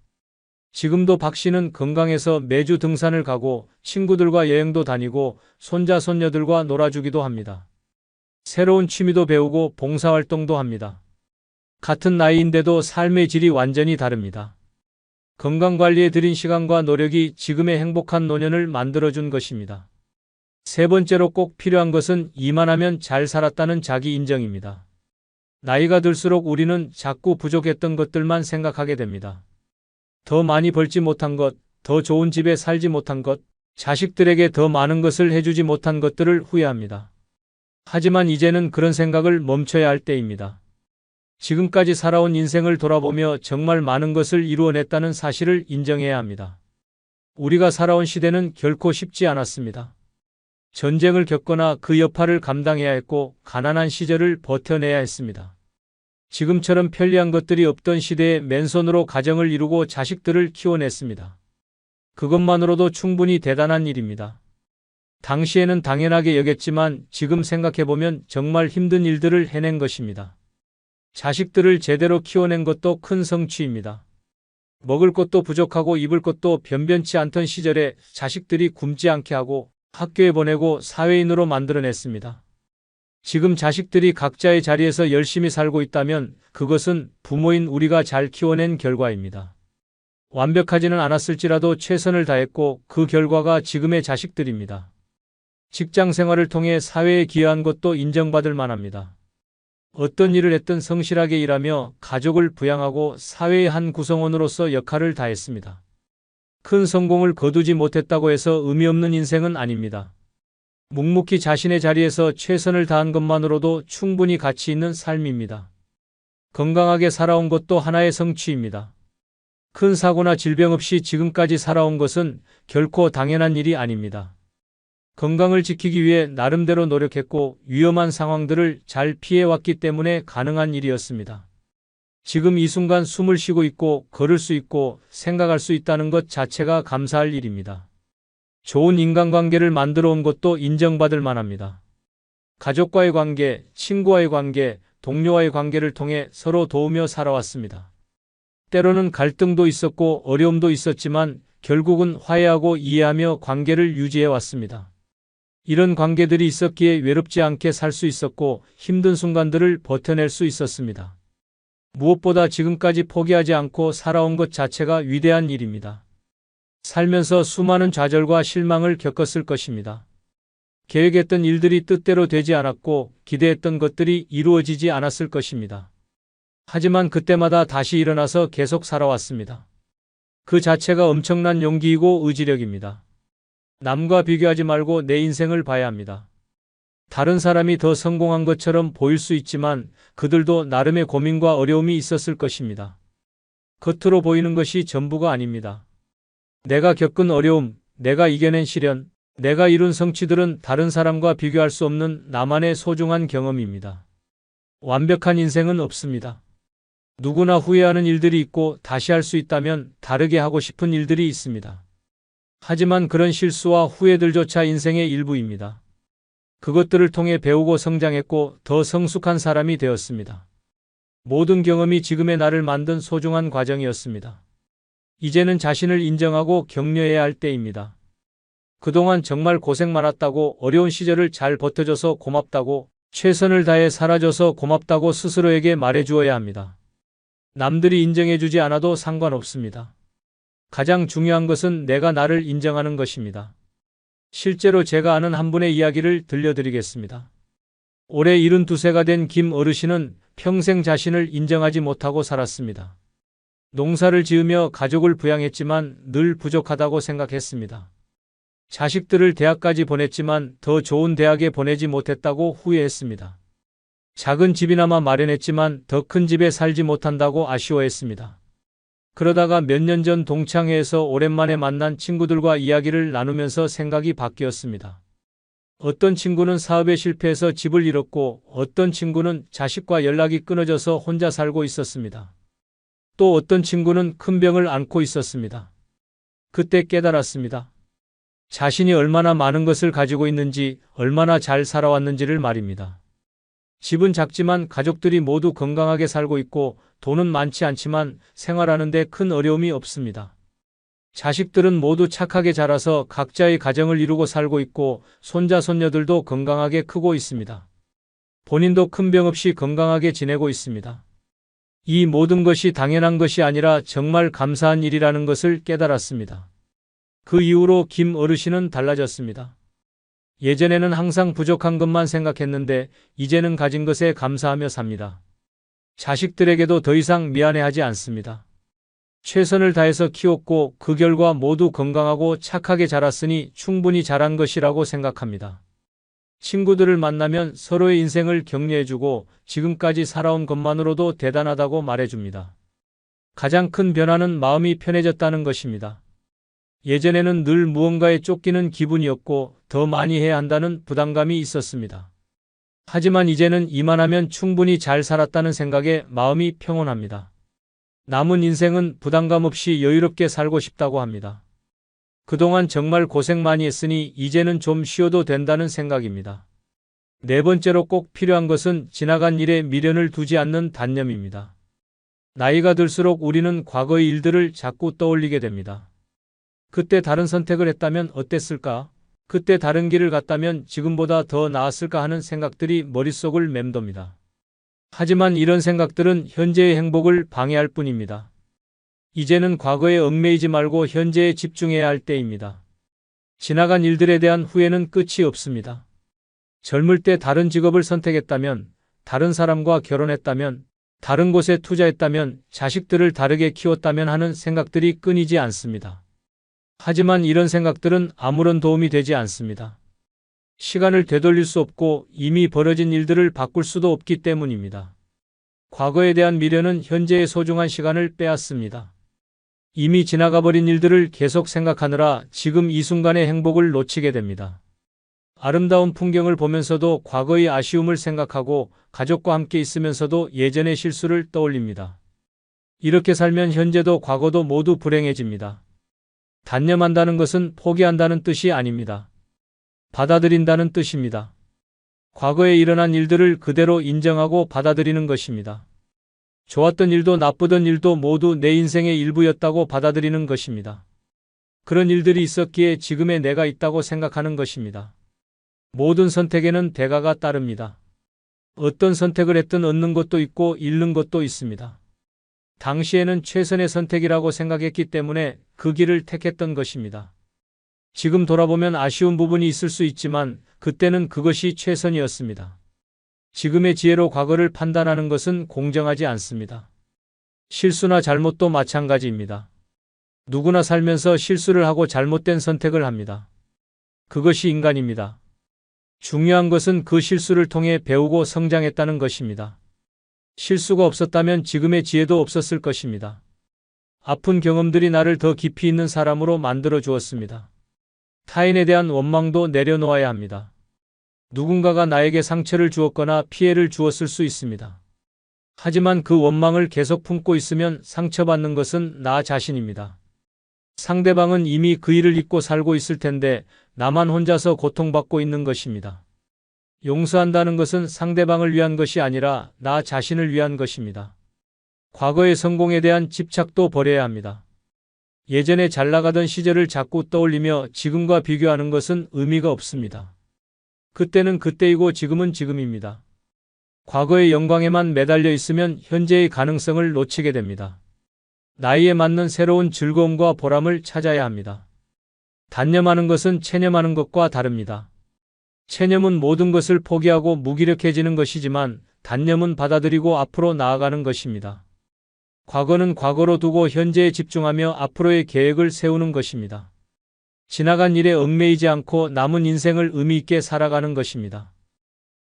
지금도 박 씨는 건강해서 매주 등산을 가고 친구들과 여행도 다니고 손자 손녀들과 놀아주기도 합니다. 새로운 취미도 배우고 봉사활동도 합니다. 같은 나이인데도 삶의 질이 완전히 다릅니다. 건강관리에 들인 시간과 노력이 지금의 행복한 노년을 만들어준 것입니다. 세 번째로 꼭 필요한 것은 이만하면 잘 살았다는 자기 인정입니다. 나이가 들수록 우리는 자꾸 부족했던 것들만 생각하게 됩니다. 더 많이 벌지 못한 것, 더 좋은 집에 살지 못한 것, 자식들에게 더 많은 것을 해주지 못한 것들을 후회합니다. 하지만 이제는 그런 생각을 멈춰야 할 때입니다. 지금까지 살아온 인생을 돌아보며 정말 많은 것을 이루어냈다는 사실을 인정해야 합니다. 우리가 살아온 시대는 결코 쉽지 않았습니다. 전쟁을 겪거나 그 여파를 감당해야 했고 가난한 시절을 버텨내야 했습니다. 지금처럼 편리한 것들이 없던 시대에 맨손으로 가정을 이루고 자식들을 키워냈습니다. 그것만으로도 충분히 대단한 일입니다. 당시에는 당연하게 여겼지만 지금 생각해보면 정말 힘든 일들을 해낸 것입니다. 자식들을 제대로 키워낸 것도 큰 성취입니다. 먹을 것도 부족하고 입을 것도 변변치 않던 시절에 자식들이 굶지 않게 하고 학교에 보내고 사회인으로 만들어냈습니다. 지금 자식들이 각자의 자리에서 열심히 살고 있다면 그것은 부모인 우리가 잘 키워낸 결과입니다. 완벽하지는 않았을지라도 최선을 다했고 그 결과가 지금의 자식들입니다. 직장 생활을 통해 사회에 기여한 것도 인정받을 만합니다. 어떤 일을 했든 성실하게 일하며 가족을 부양하고 사회의 한 구성원으로서 역할을 다했습니다. 큰 성공을 거두지 못했다고 해서 의미 없는 인생은 아닙니다. 묵묵히 자신의 자리에서 최선을 다한 것만으로도 충분히 가치 있는 삶입니다. 건강하게 살아온 것도 하나의 성취입니다. 큰 사고나 질병 없이 지금까지 살아온 것은 결코 당연한 일이 아닙니다. 건강을 지키기 위해 나름대로 노력했고 위험한 상황들을 잘 피해왔기 때문에 가능한 일이었습니다. 지금 이 순간 숨을 쉬고 있고 걸을 수 있고 생각할 수 있다는 것 자체가 감사할 일입니다. 좋은 인간관계를 만들어 온 것도 인정받을 만합니다. 가족과의 관계, 친구와의 관계, 동료와의 관계를 통해 서로 도우며 살아왔습니다. 때로는 갈등도 있었고 어려움도 있었지만 결국은 화해하고 이해하며 관계를 유지해 왔습니다. 이런 관계들이 있었기에 외롭지 않게 살 수 있었고 힘든 순간들을 버텨낼 수 있었습니다. 무엇보다 지금까지 포기하지 않고 살아온 것 자체가 위대한 일입니다. 살면서 수많은 좌절과 실망을 겪었을 것입니다. 계획했던 일들이 뜻대로 되지 않았고 기대했던 것들이 이루어지지 않았을 것입니다. 하지만 그때마다 다시 일어나서 계속 살아왔습니다. 그 자체가 엄청난 용기이고 의지력입니다. 남과 비교하지 말고 내 인생을 봐야 합니다. 다른 사람이 더 성공한 것처럼 보일 수 있지만 그들도 나름의 고민과 어려움이 있었을 것입니다. 겉으로 보이는 것이 전부가 아닙니다. 내가 겪은 어려움, 내가 이겨낸 시련, 내가 이룬 성취들은 다른 사람과 비교할 수 없는 나만의 소중한 경험입니다. 완벽한 인생은 없습니다. 누구나 후회하는 일들이 있고 다시 할 수 있다면 다르게 하고 싶은 일들이 있습니다. 하지만 그런 실수와 후회들조차 인생의 일부입니다. 그것들을 통해 배우고 성장했고 더 성숙한 사람이 되었습니다. 모든 경험이 지금의 나를 만든 소중한 과정이었습니다. 이제는 자신을 인정하고 격려해야 할 때입니다. 그동안 정말 고생 많았다고, 어려운 시절을 잘 버텨줘서 고맙다고, 최선을 다해 살아줘서 고맙다고 스스로에게 말해주어야 합니다. 남들이 인정해주지 않아도 상관없습니다. 가장 중요한 것은 내가 나를 인정하는 것입니다. 실제로 제가 아는 한 분의 이야기를 들려드리겠습니다. 올해 72세가 된 김 어르신은 평생 자신을 인정하지 못하고 살았습니다. 농사를 지으며 가족을 부양했지만 늘 부족하다고 생각했습니다. 자식들을 대학까지 보냈지만 더 좋은 대학에 보내지 못했다고 후회했습니다. 작은 집이나마 마련했지만 더 큰 집에 살지 못한다고 아쉬워했습니다. 그러다가 몇 년 전 동창회에서 오랜만에 만난 친구들과 이야기를 나누면서 생각이 바뀌었습니다. 어떤 친구는 사업에 실패해서 집을 잃었고 어떤 친구는 자식과 연락이 끊어져서 혼자 살고 있었습니다. 또 어떤 친구는 큰 병을 앓고 있었습니다. 그때 깨달았습니다. 자신이 얼마나 많은 것을 가지고 있는지, 얼마나 잘 살아왔는지를 말입니다. 집은 작지만 가족들이 모두 건강하게 살고 있고 돈은 많지 않지만 생활하는 데 큰 어려움이 없습니다. 자식들은 모두 착하게 자라서 각자의 가정을 이루고 살고 있고 손자, 손녀들도 건강하게 크고 있습니다. 본인도 큰 병 없이 건강하게 지내고 있습니다. 이 모든 것이 당연한 것이 아니라 정말 감사한 일이라는 것을 깨달았습니다. 그 이후로 김 어르신은 달라졌습니다. 예전에는 항상 부족한 것만 생각했는데 이제는 가진 것에 감사하며 삽니다. 자식들에게도 더 이상 미안해하지 않습니다. 최선을 다해서 키웠고 그 결과 모두 건강하고 착하게 자랐으니 충분히 잘한 것이라고 생각합니다. 친구들을 만나면 서로의 인생을 격려해주고 지금까지 살아온 것만으로도 대단하다고 말해줍니다. 가장 큰 변화는 마음이 편해졌다는 것입니다. 예전에는 늘 무언가에 쫓기는 기분이었고 더 많이 해야 한다는 부담감이 있었습니다. 하지만 이제는 이만하면 충분히 잘 살았다는 생각에 마음이 평온합니다. 남은 인생은 부담감 없이 여유롭게 살고 싶다고 합니다. 그동안 정말 고생 많이 했으니 이제는 좀 쉬어도 된다는 생각입니다. 네 번째로 꼭 필요한 것은 지나간 일에 미련을 두지 않는 단념입니다. 나이가 들수록 우리는 과거의 일들을 자꾸 떠올리게 됩니다. 그때 다른 선택을 했다면 어땠을까? 그때 다른 길을 갔다면 지금보다 더 나았을까 하는 생각들이 머릿속을 맴돕니다. 하지만 이런 생각들은 현재의 행복을 방해할 뿐입니다. 이제는 과거에 얽매이지 말고 현재에 집중해야 할 때입니다. 지나간 일들에 대한 후회는 끝이 없습니다. 젊을 때 다른 직업을 선택했다면, 다른 사람과 결혼했다면, 다른 곳에 투자했다면, 자식들을 다르게 키웠다면 하는 생각들이 끊이지 않습니다. 하지만 이런 생각들은 아무런 도움이 되지 않습니다. 시간을 되돌릴 수 없고 이미 벌어진 일들을 바꿀 수도 없기 때문입니다. 과거에 대한 미련은 현재의 소중한 시간을 빼앗습니다. 이미 지나가버린 일들을 계속 생각하느라 지금 이 순간의 행복을 놓치게 됩니다. 아름다운 풍경을 보면서도 과거의 아쉬움을 생각하고 가족과 함께 있으면서도 예전의 실수를 떠올립니다. 이렇게 살면 현재도 과거도 모두 불행해집니다. 단념한다는 것은 포기한다는 뜻이 아닙니다. 받아들인다는 뜻입니다. 과거에 일어난 일들을 그대로 인정하고 받아들이는 것입니다. 좋았던 일도 나쁘던 일도 모두 내 인생의 일부였다고 받아들이는 것입니다. 그런 일들이 있었기에 지금의 내가 있다고 생각하는 것입니다. 모든 선택에는 대가가 따릅니다. 어떤 선택을 했든 얻는 것도 있고 잃는 것도 있습니다. 당시에는 최선의 선택이라고 생각했기 때문에 그 길을 택했던 것입니다. 지금 돌아보면 아쉬운 부분이 있을 수 있지만 그때는 그것이 최선이었습니다. 지금의 지혜로 과거를 판단하는 것은 공정하지 않습니다. 실수나 잘못도 마찬가지입니다. 누구나 살면서 실수를 하고 잘못된 선택을 합니다. 그것이 인간입니다. 중요한 것은 그 실수를 통해 배우고 성장했다는 것입니다. 실수가 없었다면 지금의 지혜도 없었을 것입니다. 아픈 경험들이 나를 더 깊이 있는 사람으로 만들어 주었습니다. 타인에 대한 원망도 내려놓아야 합니다. 누군가가 나에게 상처를 주었거나 피해를 주었을 수 있습니다. 하지만 그 원망을 계속 품고 있으면 상처받는 것은 나 자신입니다. 상대방은 이미 그 일을 잊고 살고 있을 텐데 나만 혼자서 고통받고 있는 것입니다. 용서한다는 것은 상대방을 위한 것이 아니라 나 자신을 위한 것입니다. 과거의 성공에 대한 집착도 버려야 합니다. 예전에 잘 나가던 시절을 자꾸 떠올리며 지금과 비교하는 것은 의미가 없습니다. 그때는 그때이고 지금은 지금입니다. 과거의 영광에만 매달려 있으면 현재의 가능성을 놓치게 됩니다. 나이에 맞는 새로운 즐거움과 보람을 찾아야 합니다. 단념하는 것은 체념하는 것과 다릅니다. 체념은 모든 것을 포기하고 무기력해지는 것이지만 단념은 받아들이고 앞으로 나아가는 것입니다. 과거는 과거로 두고 현재에 집중하며 앞으로의 계획을 세우는 것입니다. 지나간 일에 얽매이지 않고 남은 인생을 의미 있게 살아가는 것입니다.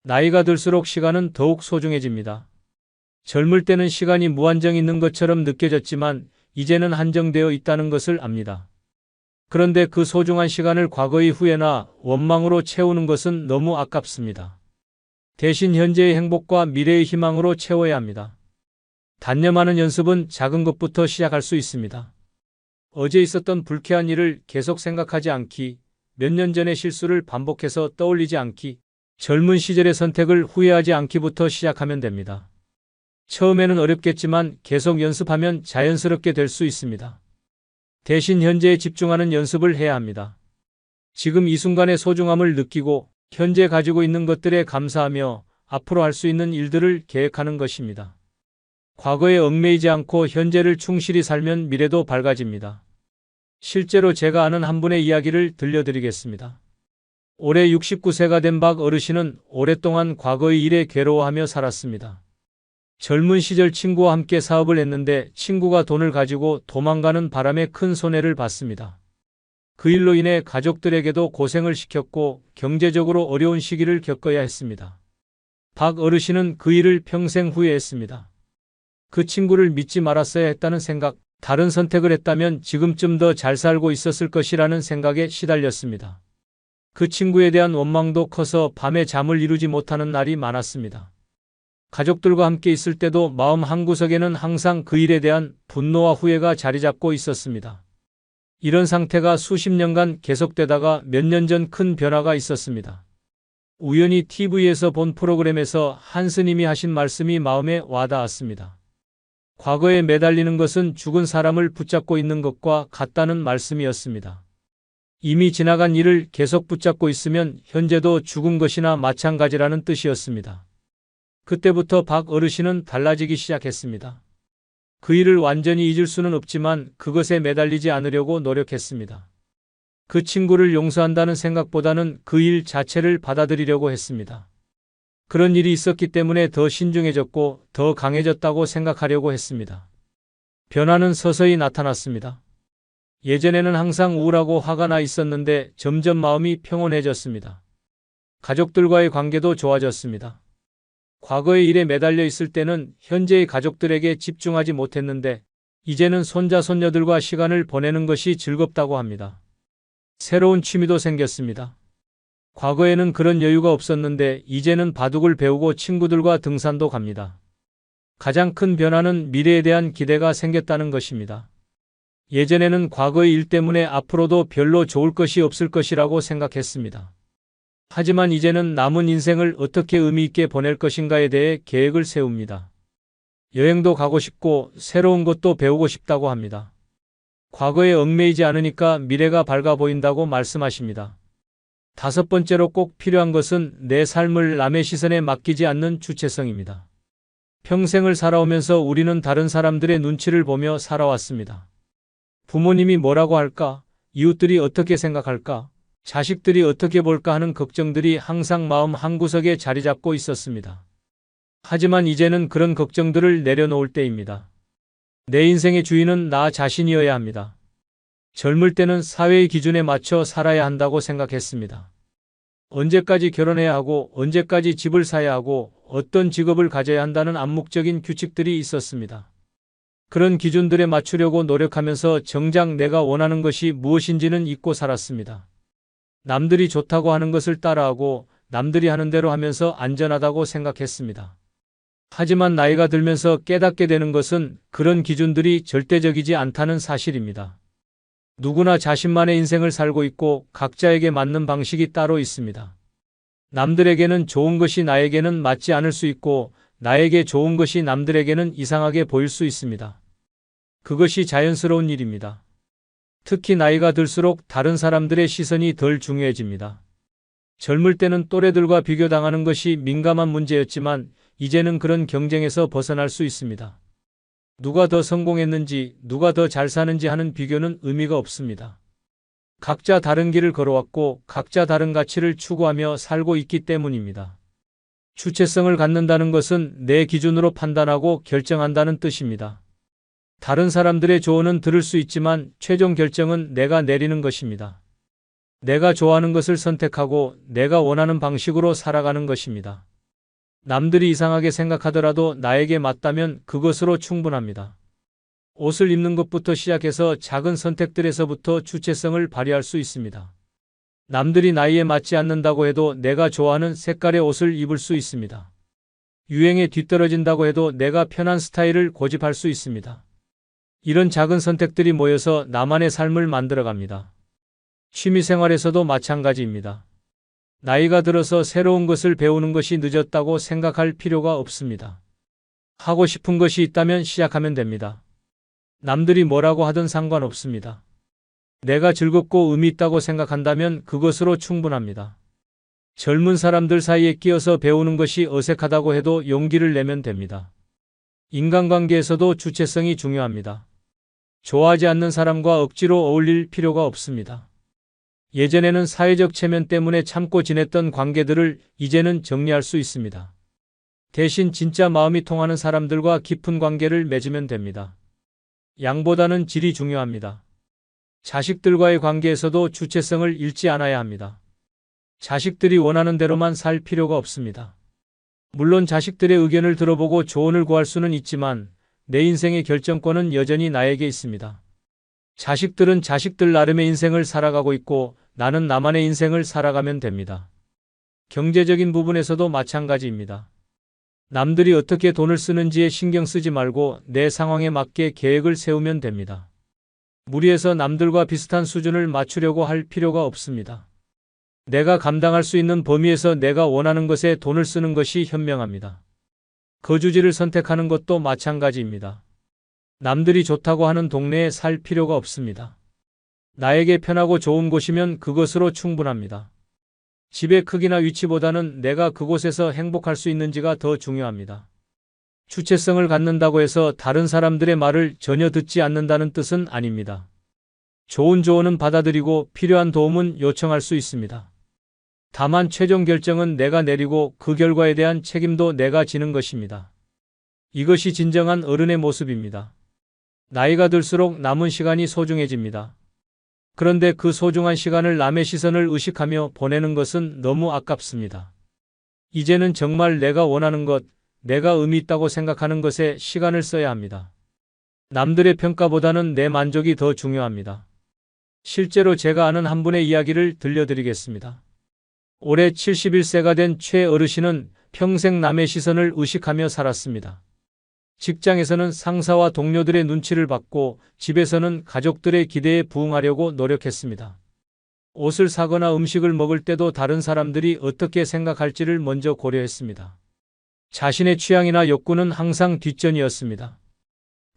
나이가 들수록 시간은 더욱 소중해집니다. 젊을 때는 시간이 무한정 있는 것처럼 느껴졌지만 이제는 한정되어 있다는 것을 압니다. 그런데 그 소중한 시간을 과거의 후회나 원망으로 채우는 것은 너무 아깝습니다. 대신 현재의 행복과 미래의 희망으로 채워야 합니다. 단념하는 연습은 작은 것부터 시작할 수 있습니다. 어제 있었던 불쾌한 일을 계속 생각하지 않기, 몇 년 전의 실수를 반복해서 떠올리지 않기, 젊은 시절의 선택을 후회하지 않기부터 시작하면 됩니다. 처음에는 어렵겠지만 계속 연습하면 자연스럽게 될 수 있습니다. 대신 현재에 집중하는 연습을 해야 합니다. 지금 이 순간의 소중함을 느끼고 현재 가지고 있는 것들에 감사하며 앞으로 할 수 있는 일들을 계획하는 것입니다. 과거에 얽매이지 않고 현재를 충실히 살면 미래도 밝아집니다. 실제로 제가 아는 한 분의 이야기를 들려드리겠습니다. 올해 69세가 된 박 어르신은 오랫동안 과거의 일에 괴로워하며 살았습니다. 젊은 시절 친구와 함께 사업을 했는데 친구가 돈을 가지고 도망가는 바람에 큰 손해를 봤습니다. 그 일로 인해 가족들에게도 고생을 시켰고 경제적으로 어려운 시기를 겪어야 했습니다. 박 어르신은 그 일을 평생 후회했습니다. 그 친구를 믿지 말았어야 했다는 생각, 다른 선택을 했다면 지금쯤 더 잘 살고 있었을 것이라는 생각에 시달렸습니다. 그 친구에 대한 원망도 커서 밤에 잠을 이루지 못하는 날이 많았습니다. 가족들과 함께 있을 때도 마음 한구석에는 항상 그 일에 대한 분노와 후회가 자리 잡고 있었습니다. 이런 상태가 수십 년간 계속되다가 몇 년 전 큰 변화가 있었습니다. 우연히 TV에서 본 프로그램에서 한 스님이 하신 말씀이 마음에 와닿았습니다. 과거에 매달리는 것은 죽은 사람을 붙잡고 있는 것과 같다는 말씀이었습니다. 이미 지나간 일을 계속 붙잡고 있으면 현재도 죽은 것이나 마찬가지라는 뜻이었습니다. 그때부터 박 어르신은 달라지기 시작했습니다. 그 일을 완전히 잊을 수는 없지만 그것에 매달리지 않으려고 노력했습니다. 그 친구를 용서한다는 생각보다는 그 일 자체를 받아들이려고 했습니다. 그런 일이 있었기 때문에 더 신중해졌고 더 강해졌다고 생각하려고 했습니다. 변화는 서서히 나타났습니다. 예전에는 항상 우울하고 화가 나 있었는데 점점 마음이 평온해졌습니다. 가족들과의 관계도 좋아졌습니다. 과거의 일에 매달려 있을 때는 현재의 가족들에게 집중하지 못했는데 이제는 손자 손녀들과 시간을 보내는 것이 즐겁다고 합니다. 새로운 취미도 생겼습니다. 과거에는 그런 여유가 없었는데 이제는 바둑을 배우고 친구들과 등산도 갑니다. 가장 큰 변화는 미래에 대한 기대가 생겼다는 것입니다. 예전에는 과거의 일 때문에 앞으로도 별로 좋을 것이 없을 것이라고 생각했습니다. 하지만 이제는 남은 인생을 어떻게 의미 있게 보낼 것인가에 대해 계획을 세웁니다. 여행도 가고 싶고 새로운 것도 배우고 싶다고 합니다. 과거에 얽매이지 않으니까 미래가 밝아 보인다고 말씀하십니다. 다섯 번째로 꼭 필요한 것은 내 삶을 남의 시선에 맡기지 않는 주체성입니다. 평생을 살아오면서 우리는 다른 사람들의 눈치를 보며 살아왔습니다. 부모님이 뭐라고 할까? 이웃들이 어떻게 생각할까? 자식들이 어떻게 볼까 하는 걱정들이 항상 마음 한구석에 자리 잡고 있었습니다. 하지만 이제는 그런 걱정들을 내려놓을 때입니다. 내 인생의 주인은 나 자신이어야 합니다. 젊을 때는 사회의 기준에 맞춰 살아야 한다고 생각했습니다. 언제까지 결혼해야 하고 언제까지 집을 사야 하고 어떤 직업을 가져야 한다는 암묵적인 규칙들이 있었습니다. 그런 기준들에 맞추려고 노력하면서 정작 내가 원하는 것이 무엇인지는 잊고 살았습니다. 남들이 좋다고 하는 것을 따라하고 남들이 하는 대로 하면서 안전하다고 생각했습니다. 하지만 나이가 들면서 깨닫게 되는 것은 그런 기준들이 절대적이지 않다는 사실입니다. 누구나 자신만의 인생을 살고 있고 각자에게 맞는 방식이 따로 있습니다. 남들에게는 좋은 것이 나에게는 맞지 않을 수 있고 나에게 좋은 것이 남들에게는 이상하게 보일 수 있습니다. 그것이 자연스러운 일입니다. 특히 나이가 들수록 다른 사람들의 시선이 덜 중요해집니다. 젊을 때는 또래들과 비교당하는 것이 민감한 문제였지만 이제는 그런 경쟁에서 벗어날 수 있습니다. 누가 더 성공했는지, 누가 더 잘 사는지 하는 비교는 의미가 없습니다. 각자 다른 길을 걸어왔고 각자 다른 가치를 추구하며 살고 있기 때문입니다. 주체성을 갖는다는 것은 내 기준으로 판단하고 결정한다는 뜻입니다. 다른 사람들의 조언은 들을 수 있지만 최종 결정은 내가 내리는 것입니다. 내가 좋아하는 것을 선택하고 내가 원하는 방식으로 살아가는 것입니다. 남들이 이상하게 생각하더라도 나에게 맞다면 그것으로 충분합니다. 옷을 입는 것부터 시작해서 작은 선택들에서부터 주체성을 발휘할 수 있습니다. 남들이 나이에 맞지 않는다고 해도 내가 좋아하는 색깔의 옷을 입을 수 있습니다. 유행에 뒤떨어진다고 해도 내가 편한 스타일을 고집할 수 있습니다. 이런 작은 선택들이 모여서 나만의 삶을 만들어갑니다. 취미생활에서도 마찬가지입니다. 나이가 들어서 새로운 것을 배우는 것이 늦었다고 생각할 필요가 없습니다. 하고 싶은 것이 있다면 시작하면 됩니다. 남들이 뭐라고 하든 상관없습니다. 내가 즐겁고 의미 있다고 생각한다면 그것으로 충분합니다. 젊은 사람들 사이에 끼어서 배우는 것이 어색하다고 해도 용기를 내면 됩니다. 인간관계에서도 주체성이 중요합니다. 좋아하지 않는 사람과 억지로 어울릴 필요가 없습니다. 예전에는 사회적 체면 때문에 참고 지냈던 관계들을 이제는 정리할 수 있습니다. 대신 진짜 마음이 통하는 사람들과 깊은 관계를 맺으면 됩니다. 양보다는 질이 중요합니다. 자식들과의 관계에서도 주체성을 잃지 않아야 합니다. 자식들이 원하는 대로만 살 필요가 없습니다. 물론 자식들의 의견을 들어보고 조언을 구할 수는 있지만 내 인생의 결정권은 여전히 나에게 있습니다. 자식들은 자식들 나름의 인생을 살아가고 있고 나는 나만의 인생을 살아가면 됩니다. 경제적인 부분에서도 마찬가지입니다. 남들이 어떻게 돈을 쓰는지에 신경 쓰지 말고 내 상황에 맞게 계획을 세우면 됩니다. 무리해서 남들과 비슷한 수준을 맞추려고 할 필요가 없습니다. 내가 감당할 수 있는 범위에서 내가 원하는 것에 돈을 쓰는 것이 현명합니다. 거주지를 선택하는 것도 마찬가지입니다. 남들이 좋다고 하는 동네에 살 필요가 없습니다. 나에게 편하고 좋은 곳이면 그것으로 충분합니다. 집의 크기나 위치보다는 내가 그곳에서 행복할 수 있는지가 더 중요합니다. 주체성을 갖는다고 해서 다른 사람들의 말을 전혀 듣지 않는다는 뜻은 아닙니다. 좋은 조언은 받아들이고 필요한 도움은 요청할 수 있습니다. 다만 최종 결정은 내가 내리고 그 결과에 대한 책임도 내가 지는 것입니다. 이것이 진정한 어른의 모습입니다. 나이가 들수록 남은 시간이 소중해집니다. 그런데 그 소중한 시간을 남의 시선을 의식하며 보내는 것은 너무 아깝습니다. 이제는 정말 내가 원하는 것, 내가 의미 있다고 생각하는 것에 시간을 써야 합니다. 남들의 평가보다는 내 만족이 더 중요합니다. 실제로 제가 아는 한 분의 이야기를 들려드리겠습니다. 올해 71세가 된 최 어르신은 평생 남의 시선을 의식하며 살았습니다. 직장에서는 상사와 동료들의 눈치를 받고 집에서는 가족들의 기대에 부응하려고 노력했습니다. 옷을 사거나 음식을 먹을 때도 다른 사람들이 어떻게 생각할지를 먼저 고려했습니다. 자신의 취향이나 욕구는 항상 뒷전이었습니다.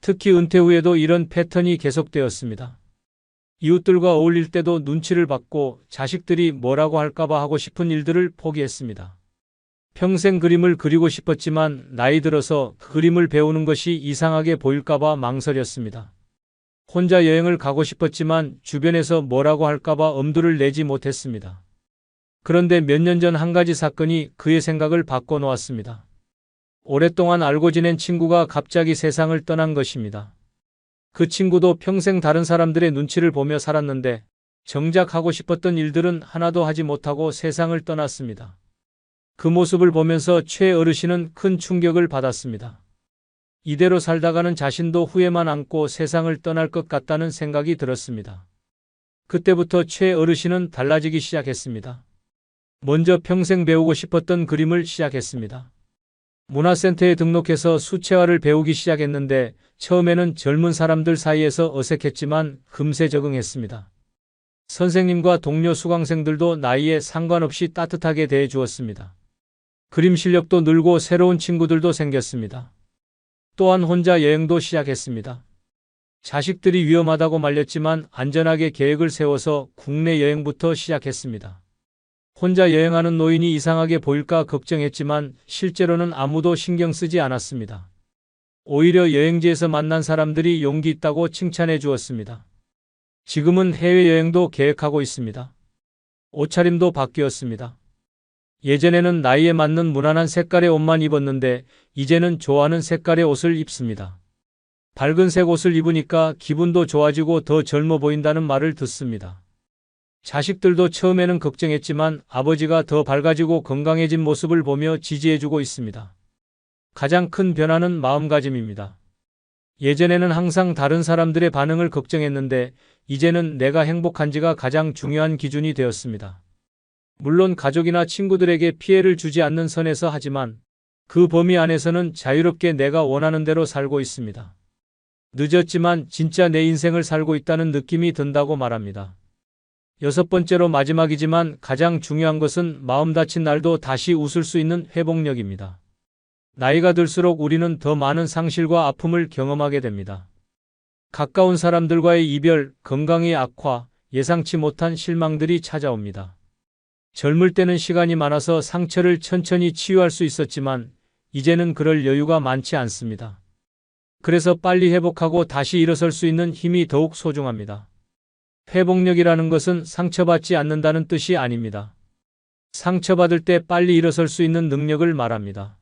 특히 은퇴 후에도 이런 패턴이 계속되었습니다. 이웃들과 어울릴 때도 눈치를 받고 자식들이 뭐라고 할까봐 하고 싶은 일들을 포기했습니다. 평생 그림을 그리고 싶었지만 나이 들어서 그림을 배우는 것이 이상하게 보일까봐 망설였습니다. 혼자 여행을 가고 싶었지만 주변에서 뭐라고 할까봐 엄두를 내지 못했습니다. 그런데 몇 년 전 한 가지 사건이 그의 생각을 바꿔놓았습니다. 오랫동안 알고 지낸 친구가 갑자기 세상을 떠난 것입니다. 그 친구도 평생 다른 사람들의 눈치를 보며 살았는데 정작 하고 싶었던 일들은 하나도 하지 못하고 세상을 떠났습니다. 그 모습을 보면서 최 어르신은 큰 충격을 받았습니다. 이대로 살다가는 자신도 후회만 안고 세상을 떠날 것 같다는 생각이 들었습니다. 그때부터 최 어르신은 달라지기 시작했습니다. 먼저 평생 배우고 싶었던 그림을 시작했습니다. 문화센터에 등록해서 수채화를 배우기 시작했는데 처음에는 젊은 사람들 사이에서 어색했지만 금세 적응했습니다. 선생님과 동료 수강생들도 나이에 상관없이 따뜻하게 대해 주었습니다. 그림 실력도 늘고 새로운 친구들도 생겼습니다. 또한 혼자 여행도 시작했습니다. 자식들이 위험하다고 말렸지만 안전하게 계획을 세워서 국내 여행부터 시작했습니다. 혼자 여행하는 노인이 이상하게 보일까 걱정했지만 실제로는 아무도 신경 쓰지 않았습니다. 오히려 여행지에서 만난 사람들이 용기 있다고 칭찬해 주었습니다. 지금은 해외여행도 계획하고 있습니다. 옷차림도 바뀌었습니다. 예전에는 나이에 맞는 무난한 색깔의 옷만 입었는데 이제는 좋아하는 색깔의 옷을 입습니다. 밝은색 옷을 입으니까 기분도 좋아지고 더 젊어 보인다는 말을 듣습니다. 자식들도 처음에는 걱정했지만 아버지가 더 밝아지고 건강해진 모습을 보며 지지해주고 있습니다. 가장 큰 변화는 마음가짐입니다. 예전에는 항상 다른 사람들의 반응을 걱정했는데 이제는 내가 행복한지가 가장 중요한 기준이 되었습니다. 물론 가족이나 친구들에게 피해를 주지 않는 선에서 하지만 그 범위 안에서는 자유롭게 내가 원하는 대로 살고 있습니다. 늦었지만 진짜 내 인생을 살고 있다는 느낌이 든다고 말합니다. 여섯 번째로 마지막이지만 가장 중요한 것은 마음 다친 날도 다시 웃을 수 있는 회복력입니다. 나이가 들수록 우리는 더 많은 상실과 아픔을 경험하게 됩니다. 가까운 사람들과의 이별, 건강의 악화, 예상치 못한 실망들이 찾아옵니다. 젊을 때는 시간이 많아서 상처를 천천히 치유할 수 있었지만 이제는 그럴 여유가 많지 않습니다. 그래서 빨리 회복하고 다시 일어설 수 있는 힘이 더욱 소중합니다. 회복력이라는 것은 상처받지 않는다는 뜻이 아닙니다. 상처받을 때 빨리 일어설 수 있는 능력을 말합니다.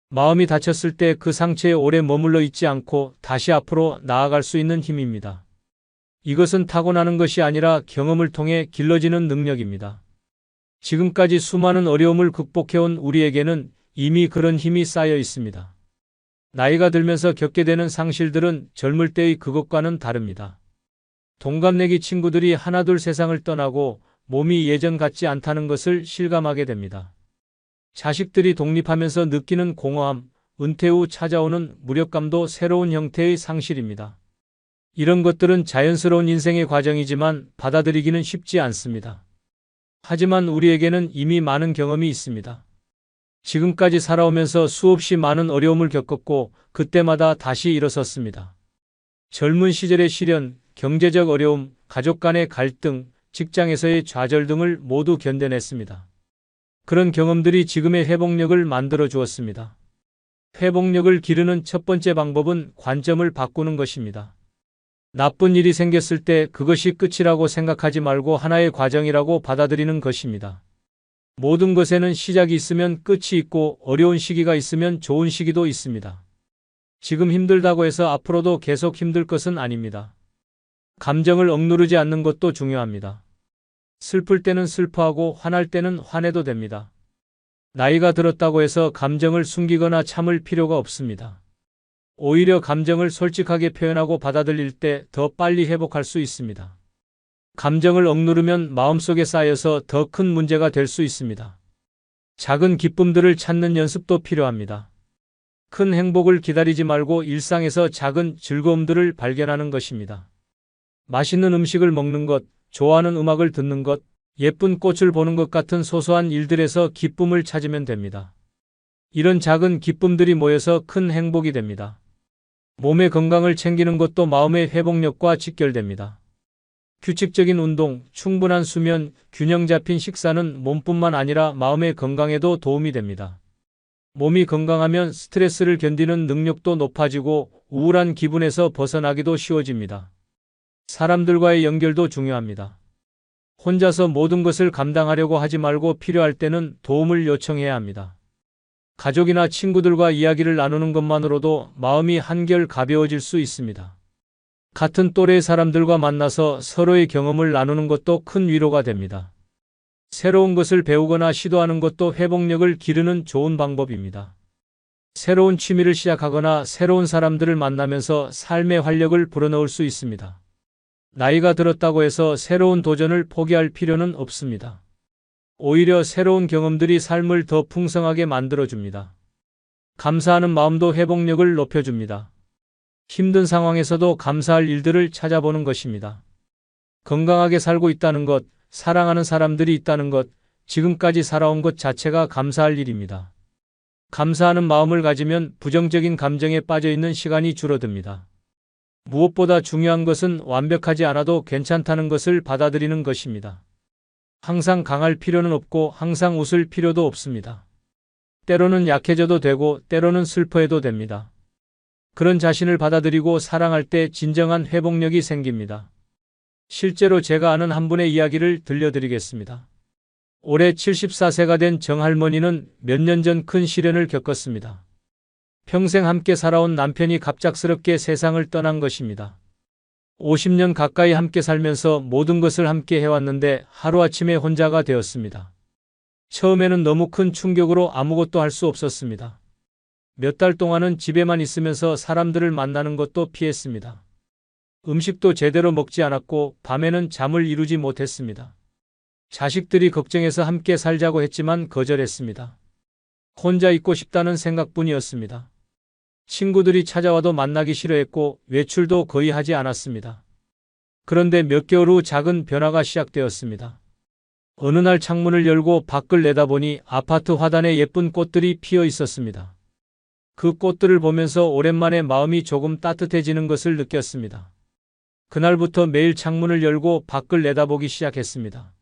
마음이 다쳤을 때 그 상처에 오래 머물러 있지 않고 다시 앞으로 나아갈 수 있는 힘입니다. 이것은 타고나는 것이 아니라 경험을 통해 길러지는 능력입니다. 지금까지 수많은 어려움을 극복해온 우리에게는 이미 그런 힘이 쌓여 있습니다. 나이가 들면서 겪게 되는 상실들은 젊을 때의 그것과는 다릅니다. 동갑내기 친구들이 하나둘 세상을 떠나고 몸이 예전 같지 않다는 것을 실감하게 됩니다. 자식들이 독립하면서 느끼는 공허함, 은퇴 후 찾아오는 무력감도 새로운 형태의 상실입니다. 이런 것들은 자연스러운 인생의 과정이지만 받아들이기는 쉽지 않습니다. 하지만 우리에게는 이미 많은 경험이 있습니다. 지금까지 살아오면서 수없이 많은 어려움을 겪었고 그때마다 다시 일어섰습니다. 젊은 시절의 시련, 경제적 어려움, 가족 간의 갈등, 직장에서의 좌절 등을 모두 견뎌냈습니다. 그런 경험들이 지금의 회복력을 만들어 주었습니다. 회복력을 기르는 첫 번째 방법은 관점을 바꾸는 것입니다. 나쁜 일이 생겼을 때 그것이 끝이라고 생각하지 말고 하나의 과정이라고 받아들이는 것입니다. 모든 것에는 시작이 있으면 끝이 있고 어려운 시기가 있으면 좋은 시기도 있습니다. 지금 힘들다고 해서 앞으로도 계속 힘들 것은 아닙니다. 감정을 억누르지 않는 것도 중요합니다. 슬플 때는 슬퍼하고 화날 때는 화내도 됩니다. 나이가 들었다고 해서 감정을 숨기거나 참을 필요가 없습니다. 오히려 감정을 솔직하게 표현하고 받아들일 때 더 빨리 회복할 수 있습니다. 감정을 억누르면 마음속에 쌓여서 더 큰 문제가 될 수 있습니다. 작은 기쁨들을 찾는 연습도 필요합니다. 큰 행복을 기다리지 말고 일상에서 작은 즐거움들을 발견하는 것입니다. 맛있는 음식을 먹는 것, 좋아하는 음악을 듣는 것, 예쁜 꽃을 보는 것 같은 소소한 일들에서 기쁨을 찾으면 됩니다. 이런 작은 기쁨들이 모여서 큰 행복이 됩니다. 몸의 건강을 챙기는 것도 마음의 회복력과 직결됩니다. 규칙적인 운동, 충분한 수면, 균형 잡힌 식사는 몸뿐만 아니라 마음의 건강에도 도움이 됩니다. 몸이 건강하면 스트레스를 견디는 능력도 높아지고 우울한 기분에서 벗어나기도 쉬워집니다. 사람들과의 연결도 중요합니다. 혼자서 모든 것을 감당하려고 하지 말고 필요할 때는 도움을 요청해야 합니다. 가족이나 친구들과 이야기를 나누는 것만으로도 마음이 한결 가벼워질 수 있습니다. 같은 또래의 사람들과 만나서 서로의 경험을 나누는 것도 큰 위로가 됩니다. 새로운 것을 배우거나 시도하는 것도 회복력을 기르는 좋은 방법입니다. 새로운 취미를 시작하거나 새로운 사람들을 만나면서 삶의 활력을 불어넣을 수 있습니다. 나이가 들었다고 해서 새로운 도전을 포기할 필요는 없습니다. 오히려 새로운 경험들이 삶을 더 풍성하게 만들어줍니다. 감사하는 마음도 회복력을 높여줍니다. 힘든 상황에서도 감사할 일들을 찾아보는 것입니다. 건강하게 살고 있다는 것, 사랑하는 사람들이 있다는 것, 지금까지 살아온 것 자체가 감사할 일입니다. 감사하는 마음을 가지면 부정적인 감정에 빠져 있는 시간이 줄어듭니다. 무엇보다 중요한 것은 완벽하지 않아도 괜찮다는 것을 받아들이는 것입니다. 항상 강할 필요는 없고 항상 웃을 필요도 없습니다. 때로는 약해져도 되고 때로는 슬퍼해도 됩니다. 그런 자신을 받아들이고 사랑할 때 진정한 회복력이 생깁니다. 실제로 제가 아는 한 분의 이야기를 들려드리겠습니다. 올해 74세가 된 정할머니는 몇 년 전 큰 시련을 겪었습니다. 평생 함께 살아온 남편이 갑작스럽게 세상을 떠난 것입니다. 50년 가까이 함께 살면서 모든 것을 함께 해왔는데 하루아침에 혼자가 되었습니다. 처음에는 너무 큰 충격으로 아무것도 할 수 없었습니다. 몇 달 동안은 집에만 있으면서 사람들을 만나는 것도 피했습니다. 음식도 제대로 먹지 않았고 밤에는 잠을 이루지 못했습니다. 자식들이 걱정해서 함께 살자고 했지만 거절했습니다. 혼자 있고 싶다는 생각뿐이었습니다. 친구들이 찾아와도 만나기 싫어했고 외출도 거의 하지 않았습니다. 그런데 몇 개월 후 작은 변화가 시작되었습니다. 어느 날 창문을 열고 밖을 내다보니 아파트 화단에 예쁜 꽃들이 피어 있었습니다. 그 꽃들을 보면서 오랜만에 마음이 조금 따뜻해지는 것을 느꼈습니다. 그날부터 매일 창문을 열고 밖을 내다보기 시작했습니다.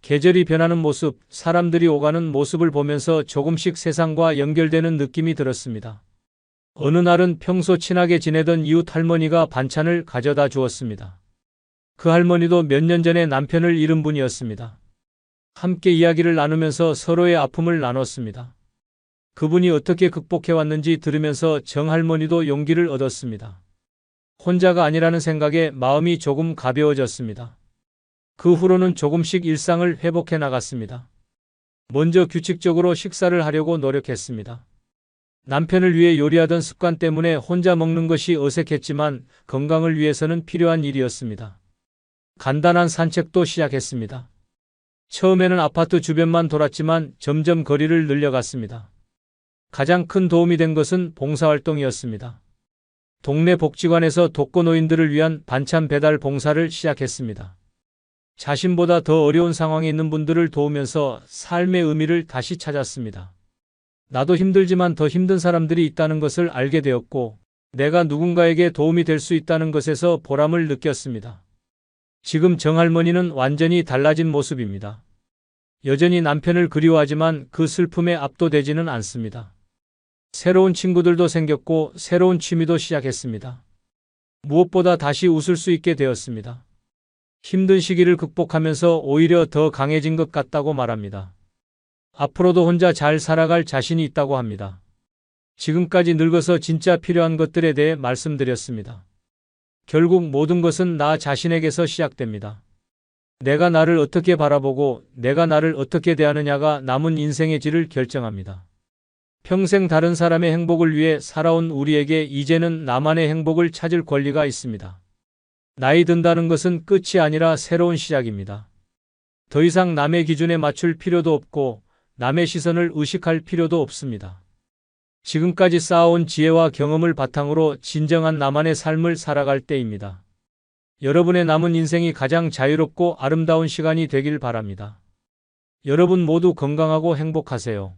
계절이 변하는 모습, 사람들이 오가는 모습을 보면서 조금씩 세상과 연결되는 느낌이 들었습니다. 어느 날은 평소 친하게 지내던 이웃 할머니가 반찬을 가져다 주었습니다. 그 할머니도 몇 년 전에 남편을 잃은 분이었습니다. 함께 이야기를 나누면서 서로의 아픔을 나눴습니다. 그분이 어떻게 극복해왔는지 들으면서 정할머니도 용기를 얻었습니다. 혼자가 아니라는 생각에 마음이 조금 가벼워졌습니다. 그 후로는 조금씩 일상을 회복해 나갔습니다. 먼저 규칙적으로 식사를 하려고 노력했습니다. 남편을 위해 요리하던 습관 때문에 혼자 먹는 것이 어색했지만 건강을 위해서는 필요한 일이었습니다. 간단한 산책도 시작했습니다. 처음에는 아파트 주변만 돌았지만 점점 거리를 늘려갔습니다. 가장 큰 도움이 된 것은 봉사활동이었습니다. 동네 복지관에서 독거노인들을 위한 반찬 배달 봉사를 시작했습니다. 자신보다 더 어려운 상황에 있는 분들을 도우면서 삶의 의미를 다시 찾았습니다. 나도 힘들지만 더 힘든 사람들이 있다는 것을 알게 되었고, 내가 누군가에게 도움이 될 수 있다는 것에서 보람을 느꼈습니다. 지금 정할머니는 완전히 달라진 모습입니다. 여전히 남편을 그리워하지만 그 슬픔에 압도되지는 않습니다. 새로운 친구들도 생겼고 새로운 취미도 시작했습니다. 무엇보다 다시 웃을 수 있게 되었습니다. 힘든 시기를 극복하면서 오히려 더 강해진 것 같다고 말합니다. 앞으로도 혼자 잘 살아갈 자신이 있다고 합니다. 지금까지 늙어서 진짜 필요한 것들에 대해 말씀드렸습니다. 결국 모든 것은 나 자신에게서 시작됩니다. 내가 나를 어떻게 바라보고 내가 나를 어떻게 대하느냐가 남은 인생의 질을 결정합니다. 평생 다른 사람의 행복을 위해 살아온 우리에게 이제는 나만의 행복을 찾을 권리가 있습니다. 나이 든다는 것은 끝이 아니라 새로운 시작입니다. 더 이상 남의 기준에 맞출 필요도 없고 남의 시선을 의식할 필요도 없습니다. 지금까지 쌓아온 지혜와 경험을 바탕으로 진정한 나만의 삶을 살아갈 때입니다. 여러분의 남은 인생이 가장 자유롭고 아름다운 시간이 되길 바랍니다. 여러분 모두 건강하고 행복하세요.